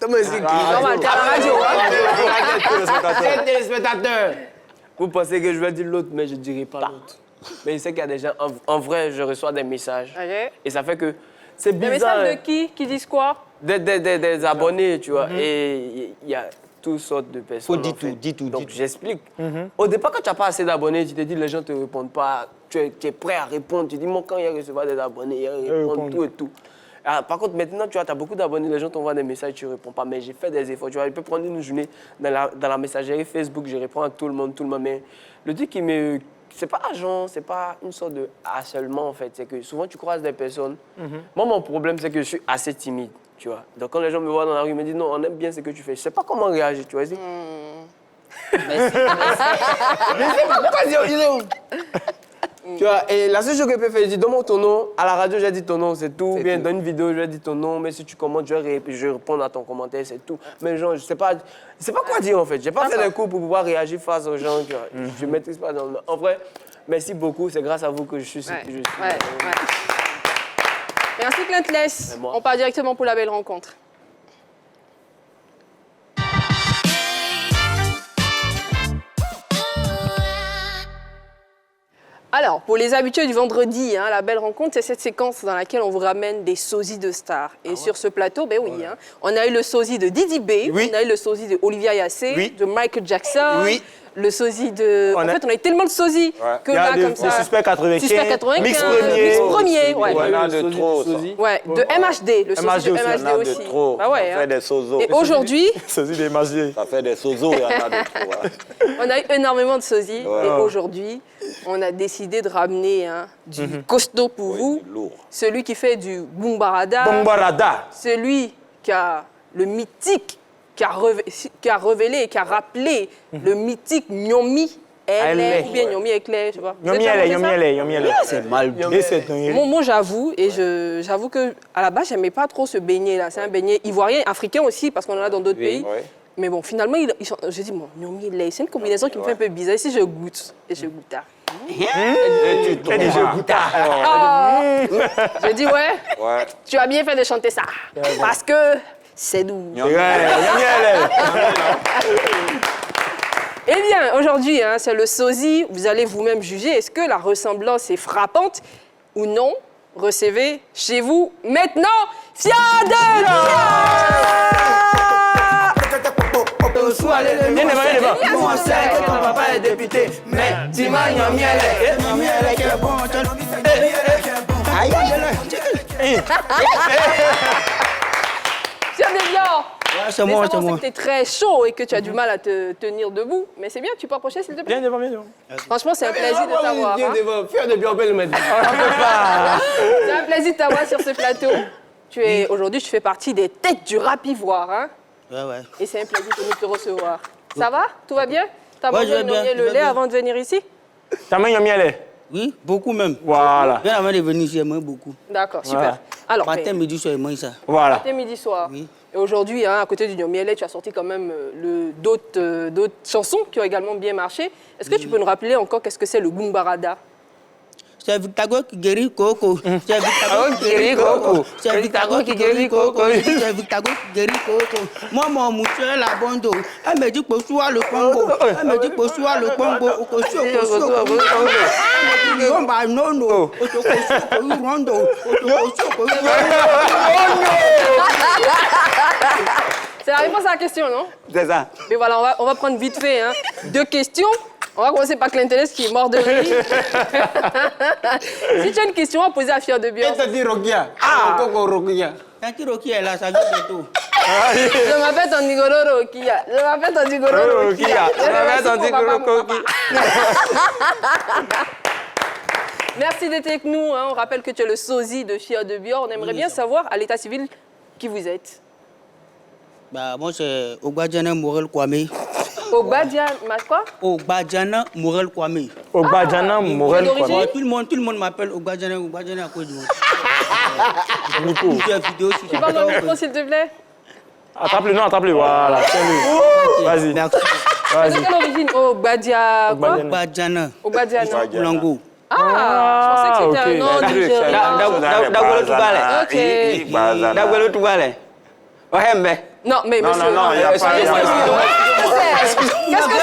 Normal, t'es à la radio. Hein? Chers téléspectateurs, vous pensez que je vais dire l'autre, mais je ne dirai pas l'autre. Mais je sais qu'il y a des gens, en vrai, je reçois des messages. Ok. Et ça fait que c'est Des bizarre. messages de qui? Qui disent quoi? Des abonnés, tu vois. Et il y a toutes sortes de personnes. Faut dire en fait. tout, dis tout, Donc dis tout. j'explique. Au départ, quand tu n'as pas assez d'abonnés, tu te dis les gens ne te répondent pas. Tu es prêt à répondre. Tu dis, moi, quand il y a recevoir des abonnés, il y a répondre tout et tout. Ah, par contre, maintenant, tu vois, tu as beaucoup d'abonnés, les gens t'envoient des messages, tu ne réponds pas. Mais j'ai fait des efforts. Tu vois, je peux prendre une journée dans la messagerie Facebook, je réponds à tout le monde. Mais le truc qui me... C'est pas agent, c'est pas une sorte de harcèlement en fait. C'est que souvent tu croises des personnes. Moi, mon problème, c'est que je suis assez timide, tu vois. Donc quand les gens me voient dans la rue, ils me disent non, on aime bien ce que tu fais. Je sais pas comment réagir, tu vois. Je dis, tu vois, et la seule chose que je peux faire, je dis donne-moi ton nom. À la radio, j'ai dit ton nom, c'est tout. Bien, dans une vidéo, j'ai dit ton nom. Mais si tu commentes, je vais répondre à ton commentaire, c'est tout. Mais genre, je sais pas quoi dire en fait. J'ai pas fait des cours pour pouvoir réagir face aux gens. Tu vois. Je maîtrise pas. En vrai, merci beaucoup. C'est grâce à vous que je suis ce que je suis. Merci Clintless. C'est moi. On part directement pour la belle rencontre. Alors, pour les habitués du vendredi, hein, la belle rencontre, c'est cette séquence dans laquelle on vous ramène des sosies de stars. Et sur ce plateau, ben oui, hein, on a eu le sosie de Didi B, Oui. on a eu le sosie de Olivia Yassé, Oui. de Michael Jackson, Oui. le sosie de... On En a- fait, on a eu tellement de sosies que Il y a là, le comme ça... Suspect 95, Suspect 95, Mix Premier. Mix Premier, ouais. Il y en a de trop, ça. Ouais, de MHD, le sosie MHD de aussi. MHD Il y en a de aussi. trop. Bah ouais, Ça hein. fait des sozos. Et aujourd'hui, C'est des magies. Ça fait des sozos, il y en a de trop. Hein. on a eu énormément de sosies. Ouais. Et aujourd'hui, on a décidé de ramener du costaud pour Oui, vous. du lourd. Celui qui fait du Boombarada. Bombarada. Celui qui a le mythique, qui a révélé et qui a rappelé le mythique Nyomi Ele, ou bien Nyomi Éclair, je sais pas. Vous êtes déjà mangé ça? C'est mal dit. Et c'est un... Moi, j'avoue, et j'avoue que à la base, j'aimais pas trop ce beignet là. C'est un beignet ivoirien, africain aussi, parce qu'on en a dans d'autres pays. Oui. Mais bon, finalement, j'ai dit, bon, Nyomi Ele, c'est une combinaison qui me fait un peu bizarre. Ici, je goûte, et je goûte. Elle dit, je goûte. J'ai dit, ouais, Ouais. tu as bien fait de chanter ça, parce que c'est doux. Eh bien, aujourd'hui, hein, c'est le sosie. Vous allez vous-même juger. Est-ce que la ressemblance est frappante ou non? Recevez chez vous maintenant Fiade! sous aller le nous on sait que ton papa est député. Mais dis-moi, Nyomi elle est bon. Aïe, Fier de Bior. C'est moi, c'est moi. Tu es très chaud et que tu as du mal à te tenir debout. Mais c'est bien, tu peux approcher s'il te plaît. Viens devant, viens devant. Franchement, c'est un plaisir de t'avoir. Hein. Fier de bien, on peut le mettre. C'est un plaisir de t'avoir sur ce plateau. Aujourd'hui, tu fais partie des têtes du rap ivoire. Hein. Ouais. Et c'est un plaisir pour nous de te recevoir. Ça va? Tout va bien? T'as Ouais, mangé je vais bien, le je vais lait bien. avant de venir ici? Ta main, Nyomi, elle est. Oui, beaucoup même. Voilà. Bien avant de venir ici, moi beaucoup. D'accord, super. Voilà. Alors, Matin, midi, soir, moi ça. Voilà. matin, midi, soir. Oui. Et aujourd'hui, hein, à côté du Nyomiele, tu as sorti quand même d'autres chansons qui ont également bien marché. Est-ce que tu peux nous rappeler encore qu'est-ce que c'est le Gumbarada? C'est Victago qui guérit Coco. C'est Victago qui guérit Coco. C'est Victago qui guérit Coco. C'est Victago qui guérit Coco. Moi, mon monsieur, la bondo. Elle me dit que soit le Congo. Elle me dit que soit le Congo. Non, bah non, non. C'est la réponse à la question, non? C'est ça. Mais voilà, on va prendre vite fait 2 questions. On va commencer par Clinteles qui est mort de rire. Si tu as une question à poser à Fier de Bior. dit Rokia. Rokia. Tanti Roki est là, ça vient bientôt. Je m'appelle ton Nigoro Rokia. Je m'appelle ton Nigoro Rokia. Merci d'être avec nous. Hein. On rappelle que tu es le sosie de Fier de Bior. On aimerait bien savoir, à l'état civil, qui vous êtes. Bah, moi, c'est Ogbadjana Morel Kwame. Quoi? Ogbadjana Morel Kwame. Ogbadjana Morel d'origine? Kwame. Tout le monde m'appelle Ogbadjana à cause du monde. Nico. Tu parles dans le micro, s'il te plaît? Attrape-le, non, attrape-le. Voilà, tiens-le. Vas-y. Merci. C'est Vas-y. quelle origine? Obadia quoi? Ogbadjana. Ogbadiana. Lango. Ah, je pensais que c'était un nom nigérien. Dagwelo Toubale. Ok. Dagwelo Toubale. Ohembe. Non, mais monsieur... non, il y a pas- il y a pas- Qu'est-ce que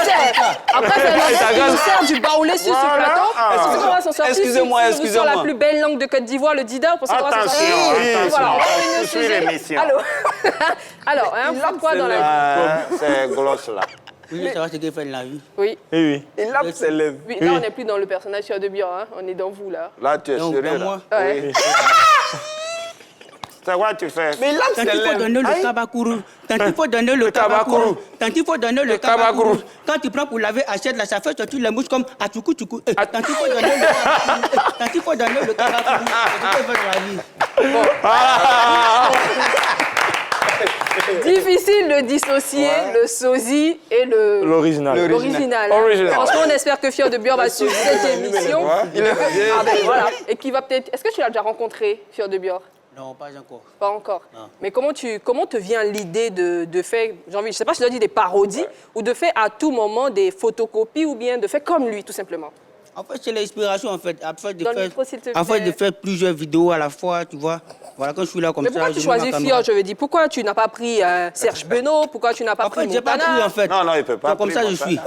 c'est? Après, c'est un langage qui nous sert du baoulé sur ce plateau. Est-ce qu'on va s'en sortir? Excusez-moi, Si vous excusez-moi. sur la plus belle langue de Côte d'Ivoire, le Dida, vous pensez qu'on va s'en sortir? Attention, attention. Voilà, on va revenir au Je suis sujet. l'émission. Alors, hein, vous faites quoi dans la vie? C'est Gloss là. Oui, je sais ce qu'il fait dans la vie. Oui. Oui, oui. Il lave ses lèvres. Oui, là, on n'est plus dans le personnage Fier de Bior, hein. On est dans vous, là. Là, tu es Donc, sérieux dans là. moi, Ouais. C'est quoi tu fais? Mais il lave quand ses il faut lèvres. donner le kabakourou, quand il faut donner le kabakourou, quand il faut donner le kabakourou, quand tu prends pour laver assiette là, ça fait sortir les mouches comme à tuku tuku. Quand il faut donner le kabakourou, quand il faut donner le kabakourou, c'est ce qu'il fait dans la vie. Difficile de dissocier le sosie et L'original. l'original. Original. Franchement, on espère que Fier de Bior va suivre cette émission. Ah ben voilà. Et qui va peut-être. Est-ce que tu l'as déjà rencontré, Fier de Bior? Non, pas encore. Pas encore. Non. Mais comment te vient l'idée de faire, je sais pas si je dois dire des parodies, ou de faire à tout moment des photocopies, ou bien de faire comme lui, tout simplement? En fait, c'est l'inspiration, en fait. Afin Dans le micro, s'il te afin plaît. de faire plusieurs vidéos à la fois, tu vois. Voilà, quand je suis là comme Mais ça. pourquoi tu je mets ma choisis caméra. Fier, je veux dire? Pourquoi tu n'as pas pris Serge Benoît? Pourquoi tu n'as pas En pris fait, j'ai pas Montana? pris, en fait. Non, il peut pas. C'est comme ça que je suis.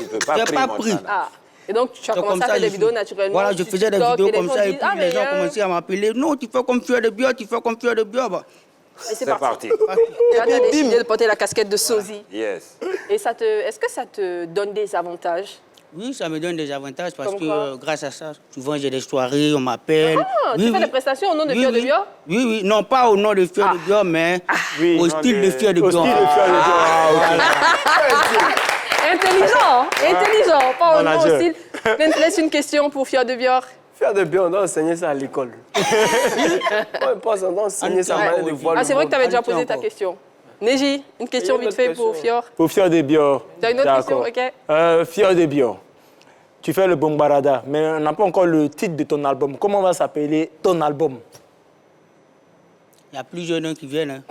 Il peut pas J'ai prendre pas pris. Ah. Et donc, tu as C'est commencé comme à ça faire je des suis. vidéos naturellement. Voilà, je sur faisais des TikTok, vidéos et comme ça et gens puis disent, les gens ah, mais, commençaient à m'appeler. Non, tu fais comme Fier de Bior, tu fais comme Fier de Bior. Bah. Et c'est C'est parti. parti. Et là, tu as décidé de porter la casquette de sosie. Yes. Et est-ce que ça te donne des avantages? Oui, ça me donne des avantages parce Comme que quoi grâce à ça, souvent j'ai des soirées, on m'appelle. Ah, tu fais des prestations au nom de Fier de Bior? Oui, oui, non pas au nom de Fier de Bior, mais Oui. au style de Fier de Au Bior. style de Fier de Bior. Ah, Intelligent, intelligent, pas au nom Manager. aussi. Te laisse une question pour Fier de Bior. Fier de bien, on doit enseigner ça à l'école. On pense on doit enseigner ça à manière de voir Ah, le c'est vrai que tu avais monde. déjà posé ta question. Neji, une question Il y a une vite fait autre pour question. Fior. Pour Fier de Bior. T'as une autre question, D'accord. ok. Fier de Bior. Tu fais le Bombarada, mais on n'a pas encore le titre de ton album. Comment va s'appeler ton album? Il y a plusieurs noms qui viennent. Hein.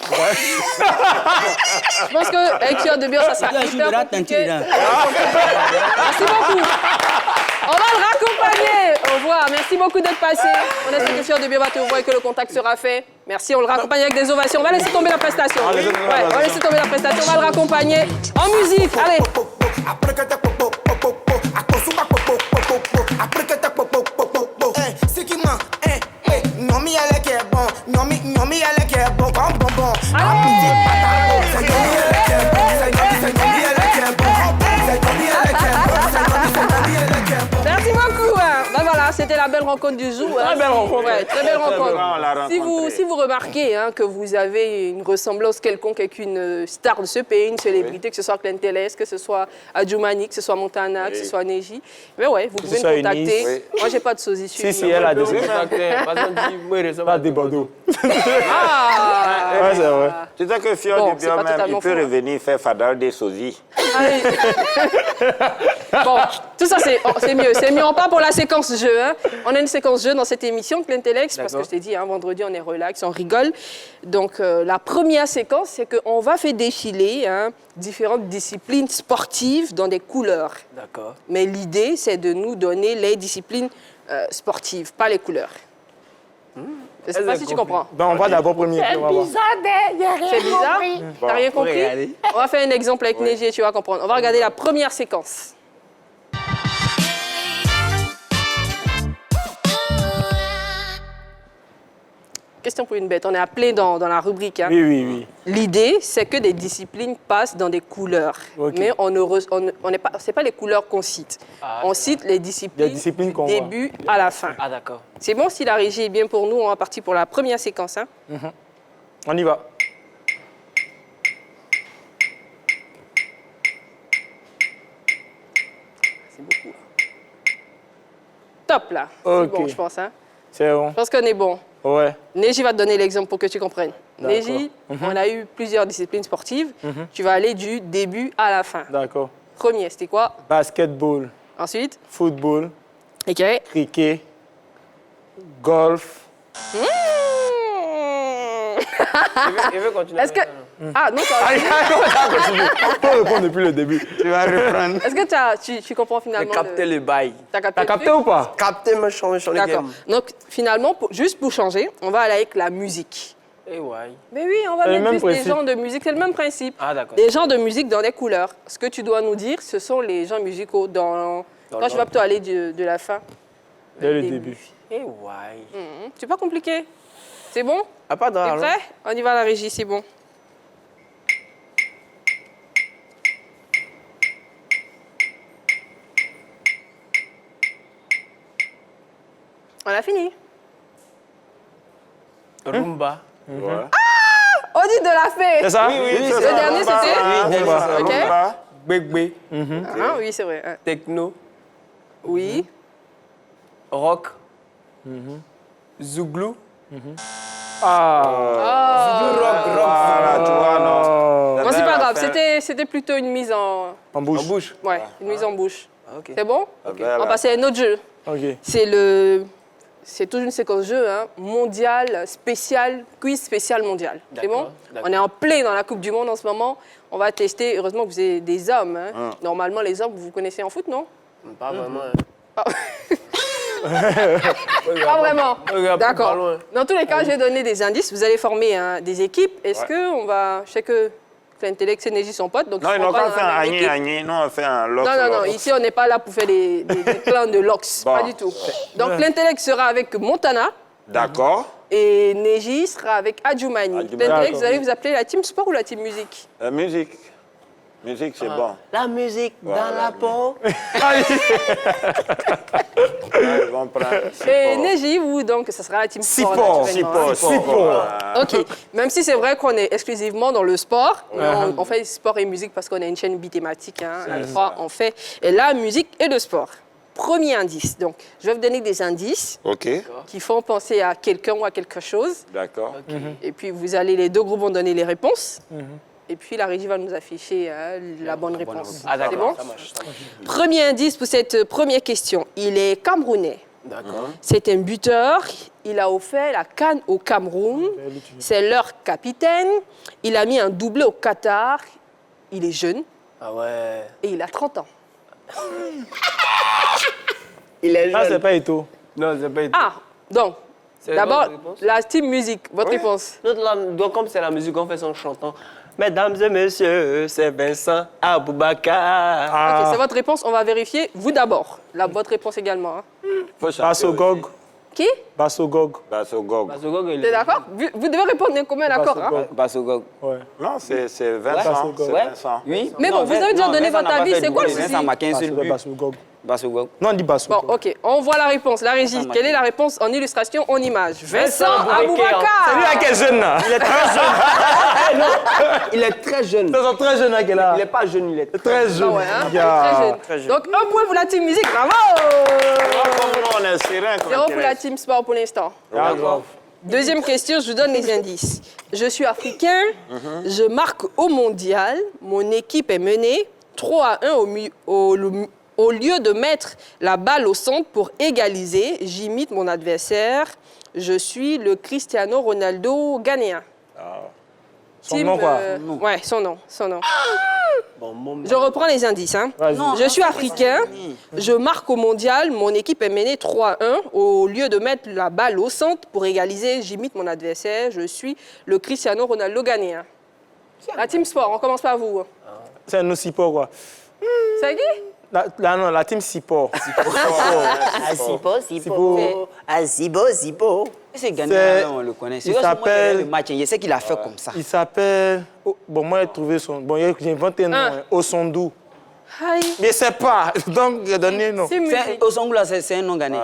Je pense qu'avec Fier de Bior, ça sera Il y a un jour hyper de la compliqué. teinture, là. Merci beaucoup. On va le raccompagner. Au revoir. Merci beaucoup d'être passé. On espère que Fier de Bior va te voir et que le contact sera fait. Merci, on le raccompagne avec des ovations. On va laisser tomber la prestation. Ouais, on va laisser tomber la prestation. On va le raccompagner en musique. Allez. Nyomi elle qui est bon, Nyomi elle qui est bon, comme bonbon. c'était la belle rencontre du jour. Très belle rencontre. Ouais, très belle rencontre. On l'a Si rencontré. vous remarquez hein, que vous avez une ressemblance quelconque avec une star de ce pays, une célébrité, que ce soit Clin Teles, que ce soit Adjumani, que ce soit Montana, que ce soit Neji, mais ouais, vous pouvez soit me contacter. Eunice. Moi, j'ai pas de sosie sur Si, elle a des... Pas des Bordeaux. Ah Ouais, c'est vrai. Tu sais que Fior Bon, du c'est pas Biom, même, totalement il peut faux, hein. revenir faire Fadal des sosies. Allez. Bon, tout ça, c'est mieux. C'est mieux. On part pour la séquence jeu. Hein. On a une séquence jeu dans cette émission de Clintelex, parce que je t'ai dit, hein, vendredi, on est relax, on rigole. Donc, la première séquence, c'est qu'on va faire défiler hein, différentes disciplines sportives dans des couleurs. D'accord. Mais l'idée, c'est de nous donner les disciplines sportives, pas les couleurs. Je ne sais pas si tu comprends. Ben, on va d'abord premier. puis on va voir. C'est bizarre. T'as rien compris? Regardez. On va faire un exemple avec Neji et tu vas comprendre. On va regarder la première séquence. Question pour une bête. On est appelé dans la rubrique. Hein. Oui, oui, oui. L'idée, c'est que des disciplines passent dans des couleurs. Ok. Mais on n'est pas, c'est pas les couleurs qu'on cite. On cite les disciplines, Les disciplines du qu'on voit. début à la fin. Ah, d'accord. C'est bon si la régie est bien pour nous. On va partir pour la première séquence. Hein. On y va. C'est beaucoup. Top là. Ok. C'est bon, je pense. Hein. C'est bon. Je pense qu'on est bon. Ouais. Neji va te donner l'exemple pour que tu comprennes. D'accord. Neji, on a eu plusieurs disciplines sportives. Tu vas aller du début à la fin. D'accord. Premier, c'était quoi? Basketball, Ensuite, football, OK. cricket, golf. Il veut continuer. Est-ce que... Ah non, Faut répondre depuis le début. Tu vas reprendre. est-ce que tu comprends J'ai finalement capté le bail. T'as capté T'as le capté truc? ou pas? Capté ma change le D'accord. game. Donc finalement, juste pour changer, on va aller avec la musique. Eh ouais. Mais oui, on va C'est le mettre même juste des principe. genres de musique. C'est le même principe. Ah, d'accord. Des genres de musique dans des couleurs. Ce que tu dois nous dire, ce sont les genres musicaux dans... Toi, je vais plutôt aller de la fin. Dès le début. Eh ouais. C'est pas compliqué. C'est bon? Ah, pas dans T'es la prêt? On y va à la régie, c'est bon. On a fini. Rumba. Ouais. Audit de la fée. C'est ça? Oui, oui, c'est Le ça, dernier, rumba. c'était? Oui, Rumba. c'est Ok. rumba. Bébé. Ah, oui, c'est vrai. Hein. Techno. Oui. Rock. Zouglou. Voilà, tu vois, non. Non, c'est Vers pas la grave. fin, C'était plutôt une mise en... En bouche. En bouche. Ouais, une mise en bouche. Ah, ok. C'est bon? vers On va la- passer à un autre jeu. Ok. C'est toute une séquence jeu, hein, mondial, spécial, quiz spécial mondial. C'est bon? d'accord. On est en plein dans la Coupe du Monde en ce moment. On va tester, heureusement que vous êtes des hommes. Hein. Normalement, les hommes, vous connaissez en foot, non? Pas vraiment. Pas vraiment. Regarde, pas D'accord. loin. Dans tous les cas, je vais donner des indices. Vous allez former hein, des équipes. Est-ce qu'on va... Je sais que Clintelex et Neji sont potes, donc Non, ils seront n'ont pas qu'à dans faire la un même équipe. agné. Non, on fait un lox. Non, non, non. lox. Ici, on n'est pas là pour faire des clans de Lox. Bon. Pas du tout. Donc, Clintelex sera avec Montana D'accord. et Neji sera avec Adjumani. Adjumani. Clintelex, vous D'accord. allez vous appeler la team sport ou la team musique? Musique. Musique, c'est bon. La musique Voilà, dans la peau. Ouais, ils vont prendre. Et Neji, vous, donc, ça sera la team sport. naturellement, hein. Ok, même si c'est vrai qu'on est exclusivement dans le sport, mais on fait sport et musique parce qu'on a une chaîne bithématique. Hein, la fois, on fait la musique et le sport. Premier indice. Donc, je vais vous donner des indices OK. qui font penser à quelqu'un ou à quelque chose. D'accord. Et puis, vous allez, les deux groupes vont donner les réponses. Et puis, la régie va nous afficher hein, la bonne réponse. Ah, C'est bon? d'accord. Ça marche. Premier indice pour cette première question. Il est camerounais. D'accord. C'est un buteur. Il a offert la CAN au Cameroun. C'est leur capitaine. Il a mis un doublé au Qatar. Il est jeune Ah ouais. et il a 30 ans. Il est Ah, c'est jeune. pas Eto. Non, c'est pas été. Ah, donc, C'est d'abord, votre réponse? la team musique. Votre réponse? Donc, comme c'est la musique, on fait son chantant. Mesdames et messieurs, c'est Vincent Aboubakar. Ok, c'est votre réponse. On va vérifier. Vous d'abord. Votre réponse également. Hein. Faut chanter Basogog. aussi. Qui? Basogog. Basogog. Basogog, il T'es d'accord? Vous devez répondre d'un commun d'accord. Hein? Basogog. Ouais. Non, c'est Vincent. Basogog. C'est Ouais. Vincent. Oui. Mais bon, vous avez déjà donné votre avis. C'est quoi le Vincent souci? marqué un seul but. Basogog. Basso. Non, on dit Basso. Bon, ok, on voit la réponse. La régie, quelle est la réponse en illustration, en image? Vincent Aboubakar. C'est lui là qui est jeune là. Il est très jeune. Non, il est très jeune. C'est très jeune là qui est là. Il n'est pas jeune, il est Très jeune. Ah ouais, hein, Yeah. très jeune. Donc, un point pour la team musique, bravo. On est serein. Zéro pour la team sport pour l'instant. Ah, grave. Deuxième question, je vous donne les indices. Je suis africain, je marque au mondial, mon équipe est menée 3-1 au lieu de mettre la balle au centre pour égaliser, j'imite mon adversaire, je suis le Cristiano Ronaldo ghanéen. Son nom quoi? Ouais, son nom. bon. Je reprends les indices. Hein. Vas-y. Je suis africain, je marque au mondial, mon équipe est menée 3-1. Au lieu de mettre la balle au centre pour égaliser, j'imite mon adversaire, je suis le Cristiano Ronaldo ghanéen. La team sport, on commence par vous. C'est un Sipo quoi. C'est qui? La team Sipo. Sipo. C'est Ghanéen, on le connaît. Il s'appelle... le match, je sais qu'il a fait comme ça. Il s'appelle... Oh, bon, moi, j'ai trouvé son... Bon, j'ai inventé un nom, Osondou. Aïe. Mais c'est pas. Donc, j'ai donné un nom. C'est musique. Osongou, là, c'est un nom ghanéen.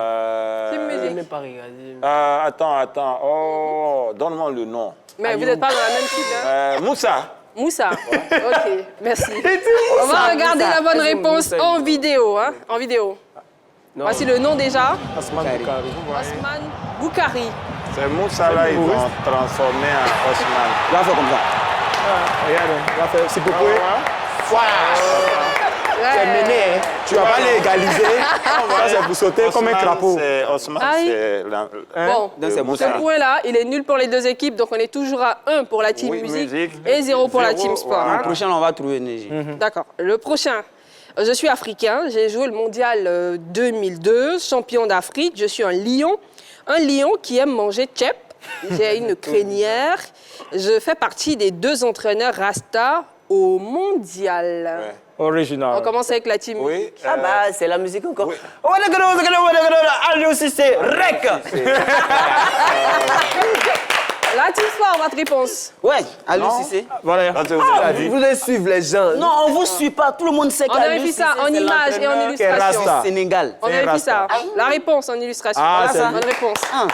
C'est Je n'ai musique. pas regardé. Attends. Oh, donne-moi le nom. Mais vous n'êtes pas dans la même type. Hein? Moussa. Moussa. Ok, merci. On va regarder la bonne réponse en vidéo. Hein? En vidéo. Non. Voici le nom déjà. Asman Boukari. Osman Boukari. C'est Moussa là, ils vont transformer en Osman. Il va faire comme ça. Regarde, on va faire... C'est pour quoi? C'est Ouais. mené, hein. Tu vas pas l'égaliser. Ça, c'est pour sauter comme un crapaud. Osman, Aïe. c'est... Bon, Donc, c'est ce point-là, il est nul pour les deux équipes, donc on est toujours à 1 pour la team Oui, musique musique. et 0 pour la Zéro, team sport. voilà. Hein. Le prochain, on va trouver énergie. D'accord. Le prochain. Je suis africain, j'ai joué le mondial 2002, champion d'Afrique, je suis un lion qui aime manger tchèp, j'ai une crinière, je fais partie des 2 entraîneurs Rasta au mondial. Ouais. Original. On commence avec la team Oui. musique. Ah bah, c'est la musique encore. Oui. Allez aussi, c'est REC. La team sport, votre réponse. Ouais, Aliou Cissé. Voilà. Quand vous avez dit. Vous devez suivre les gens. Non, on vous suit pas. Tout le monde sait On qu'Aliou vérifie Cissé, ça en c'est image et en l'entraîneur illustration. Rasta. au Sénégal. On vérifie ça. La réponse en illustration. Ah, Voilà, c'est bonne réponse. Ah.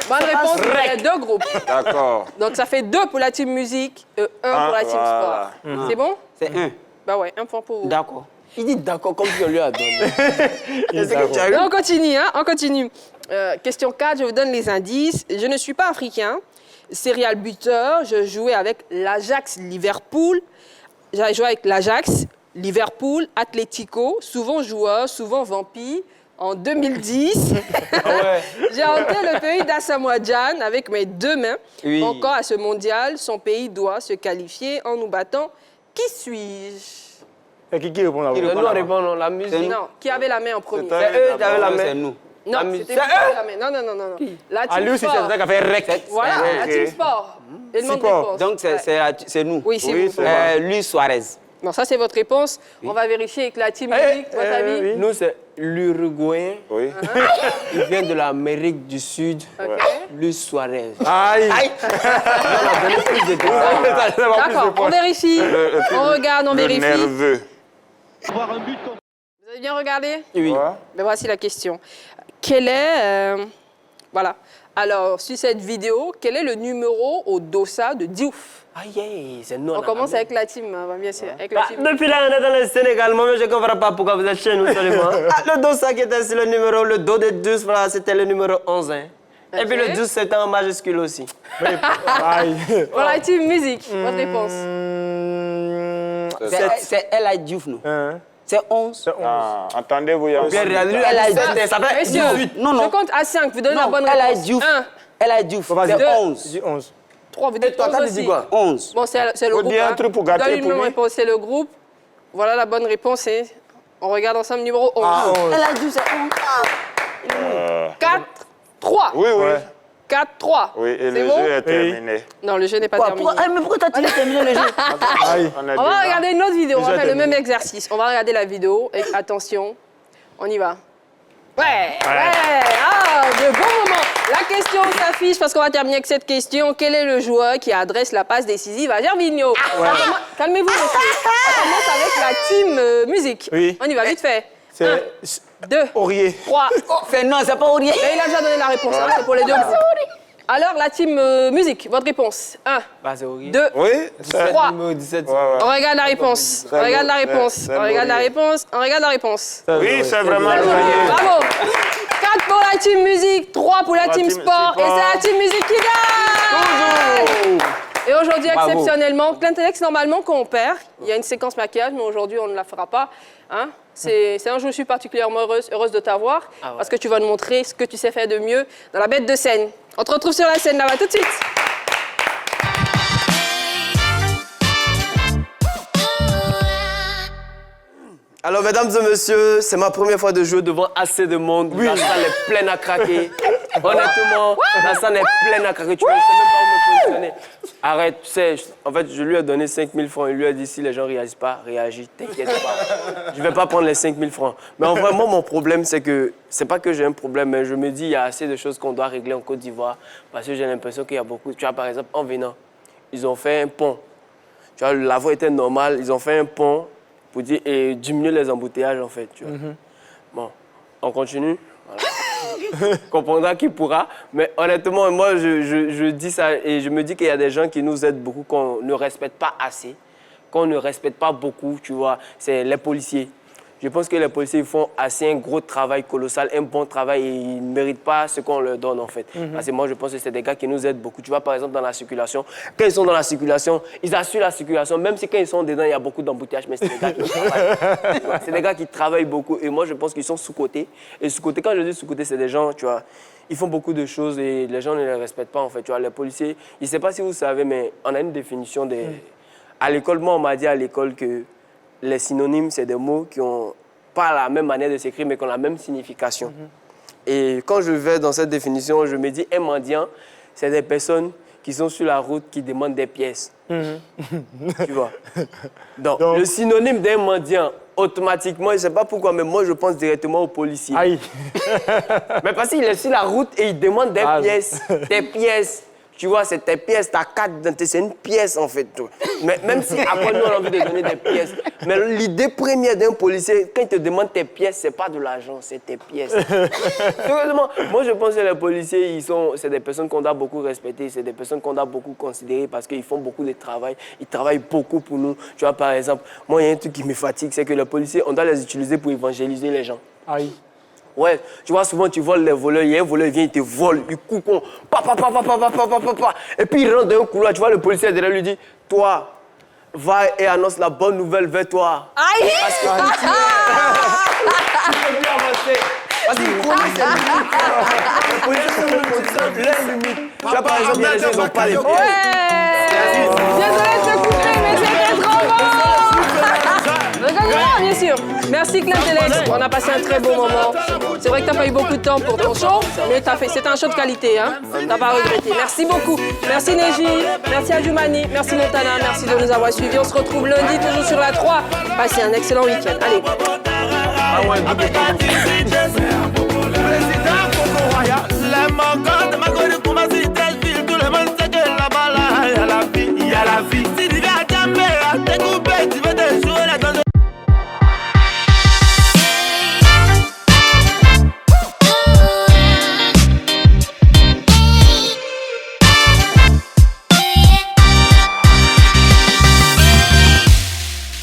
Bonne réponse, il y a 2 groupes. D'accord. Donc ça fait 2 pour la team musique et 1 pour la team voilà. sport. C'est bon? C'est 1. Bah ouais, 1 point pour vous. D'accord. Il dit d'accord comme je lui ai donné. Et on continue, hein? On continue. Question 4, je vous donne les indices. Je ne suis pas africain. Serial buteur, je jouais avec l'Ajax Liverpool. J'ai joué avec l'Ajax, Liverpool, Atlético, souvent joueur, souvent vampire. En 2010, j'ai hanté le pays d'Asamoah Gyan avec mes 2 mains. Oui. Encore à ce mondial, son pays doit se qualifier en nous battant. Qui suis-je? C'est qui répond là-bas? Nous, on répond, non, la musique. Non, qui avait la main en premier? C'est C'est eux qui avaient la C'est main. nous. Non, musique. c'était C'est pas la main. Non. La team Aliou, c'est sport. ça qui a fait rec. Voilà, la Ok. team sport. Et demande Sport. réponse. Donc, c'est nous. Oui, c'est Oui, vous. c'est Luis Suarez. Non, ça c'est votre réponse. On va vérifier avec la team musique, votre avis. oui. Nous, c'est l'Uruguayen. Oui. Il vient de l'Amérique du Sud. Ok. Luis Suarez. Aïe. On a donné plus de détails. D'accord, on vérifie. On regarde, on Le vérifie. nerveux. Vous avez bien regardé? Oui. Ouais. Ben voici la question. Quel est... voilà. Alors, sur cette vidéo, quel est le numéro au dossa de Diouf? Aïe, c'est nous. On commence avec la team, bien sûr. Avec la Bah, team. depuis là, on est dans le Sénégal. Moi, je ne comprends pas pourquoi vous êtes chez nous seulement. Le dos, ça qui était sur le numéro, le dos de 12, voilà, c'était le numéro 11. Hein. Et puis le 12, c'était en majuscule aussi. Aïe. Pour la team musique, votre réponse. C'est El Hadj Diouf, non? C'est 11. Ah, entendez-vous, il y a aussi... Bien réalisé. Elle a Ça fait Messieurs, 18. Non, non. je compte à 5, vous donnez la Non, bonne El Hadj réponse. Diouf. 1, El Hadj Diouf. Vas-y. C'est Deux. 11. Dis 11. 3, vous dites Toi, 11 t'as aussi. dit quoi? 11. Bon, c'est le Faut groupe. dire un truc pour gâter Donne une pour même lui. réponse, c'est le groupe. Voilà la bonne réponse. On regarde ensemble numéro 11. El Hadj Diouf, c'est 11. 4, 3. Oui, oui. 4, 3. Oui, et C'est le bon? jeu est terminé. Non, le jeu n'est pas terminé. Mais pourquoi t'as terminé le jeu? Aïe. On On va regarder une autre vidéo. On va Déjà faire le terminé. même exercice. On va regarder la vidéo. Et attention, on y va. Ouais. Ah, de bons moments. La question s'affiche parce qu'on va terminer avec cette question. Quel est le joueur qui adresse la passe décisive à Gervinho? Calmez-vous, monsieur. On commence avec la team musique. Oui. On y va vite fait. C'est 2, Aurier. 3. Non, c'est pas Aurier. Et il a déjà donné la réponse, hein, c'est pour les deux groupes. Alors, la team musique, votre réponse. 1, Bah, c'est Aurier. 2, Oui, 3. Numéro 17. On regarde la réponse. On regarde la réponse. On regarde la réponse. On regarde la réponse. oui, c'est vraiment Bravo. Aurier. 4 pour la team musique, 3 pour la team team sport. Et sport. c'est la team musique qui gagne. Et aujourd'hui, Bravo. exceptionnellement, Clintex, normalement, quand on perd, il y a une séquence maquillage, mais aujourd'hui, on ne la fera pas. Hein? C'est un jour où je suis particulièrement heureuse de t'avoir, parce que tu vas nous montrer ce que tu sais faire de mieux dans la bête de scène. On te retrouve sur la scène là-bas tout de suite. Alors, mesdames et messieurs, c'est ma première fois de jouer devant assez de monde. La salle est pleine à craquer. Honnêtement, la salle est pleine à craquer. Tu ne sais même pas où me positionner. Arrête, tu sais, en fait, je lui ai donné 5 000 francs. Il lui a dit, si les gens ne réagissent pas, réagis, t'inquiète pas. Je ne vais pas prendre les 5 000 francs. Mais en vrai, moi, mon problème, c'est que, c'est pas que j'ai un problème, mais je me dis, il y a assez de choses qu'on doit régler en Côte d'Ivoire. Parce que j'ai l'impression qu'il y a beaucoup. Tu vois, par exemple, en venant, ils ont fait un pont. Tu vois, la voie était normale, ils ont fait un pont pour dire, et diminuer les embouteillages, en fait. Tu vois. Bon, on continue. Voilà. Comprendra qui pourra. Mais honnêtement, moi, je dis ça et je me dis qu'il y a des gens qui nous aident beaucoup, qu'on ne respecte pas assez, qu'on ne respecte pas beaucoup, tu vois. C'est les policiers. Je pense que les policiers ils font assez un gros travail colossal, un bon travail et ils ne méritent pas ce qu'on leur donne en fait. Parce que moi je pense que c'est des gars qui nous aident beaucoup. Tu vois par exemple dans la circulation, quand ils sont dans la circulation, ils assurent la circulation, même si quand ils sont dedans il y a beaucoup d'embouteillages, mais c'est des gars qui travaillent. Tu vois, c'est des gars qui travaillent beaucoup et moi je pense qu'ils sont sous-cotés. Et sous-cotés, quand je dis sous-cotés, c'est des gens, tu vois, ils font beaucoup de choses et les gens ne les respectent pas en fait. Tu vois, les policiers, je ne sais pas si vous savez, mais on a une définition des... À l'école, moi on m'a dit à l'école que les synonymes, c'est des mots qui ont pas la même manière de s'écrire, mais qui ont la même signification. Et quand je vais dans cette définition, je me dis, un mendiant, c'est des personnes qui sont sur la route, qui demandent des pièces. Tu vois? Donc, le synonyme d'un mendiant, automatiquement, je ne sais pas pourquoi, mais moi, je pense directement aux policiers. Aïe. Mais parce qu'il est sur la route et il demande des pièces. Des pièces. Tu vois, c'est tes pièces, ta carte d'identité, c'est une pièce en fait. Mais même si après nous, on a envie de donner des pièces. Mais l'idée première d'un policier, quand il te demande tes pièces, c'est pas de l'argent, c'est tes pièces. Sérieusement, moi je pense que les policiers, c'est des personnes qu'on doit beaucoup respecter, c'est des personnes qu'on doit beaucoup considérer parce qu'ils font beaucoup de travail, ils travaillent beaucoup pour nous. Tu vois, par exemple, moi il y a un truc qui me fatigue, c'est que les policiers, on doit les utiliser pour évangéliser les gens. Aïe. Ouais, tu vois, souvent tu voles les voleurs, il y a un voleur, il vient, il te vole, il coupe, et puis il rentre dans un couloir, tu vois, le policier derrière lui dit, toi, va et annonce la bonne nouvelle vers toi. Aïe! Parce que tu peux plus avancer. Parce qu'il connaît ses limites. Les policiers sont leurs limites. Tu vois, par exemple, il y a des gens qui n'ont pas les pieds. Ouais! Désolé de te couper, mais c'était trop bon! Regarde-moi, bien sûr. Merci Clintex, on a passé un très bon moment. C'est vrai que tu n'as pas eu beaucoup de temps pour ton show, mais c'est un show de qualité, hein. Tu n'as pas regretté. Merci beaucoup. Merci Neji, merci Adjoumani, merci Montana, merci de nous avoir suivis. On se retrouve lundi, toujours sur la 3. Passez un excellent week-end. Allez. Il y a la vie.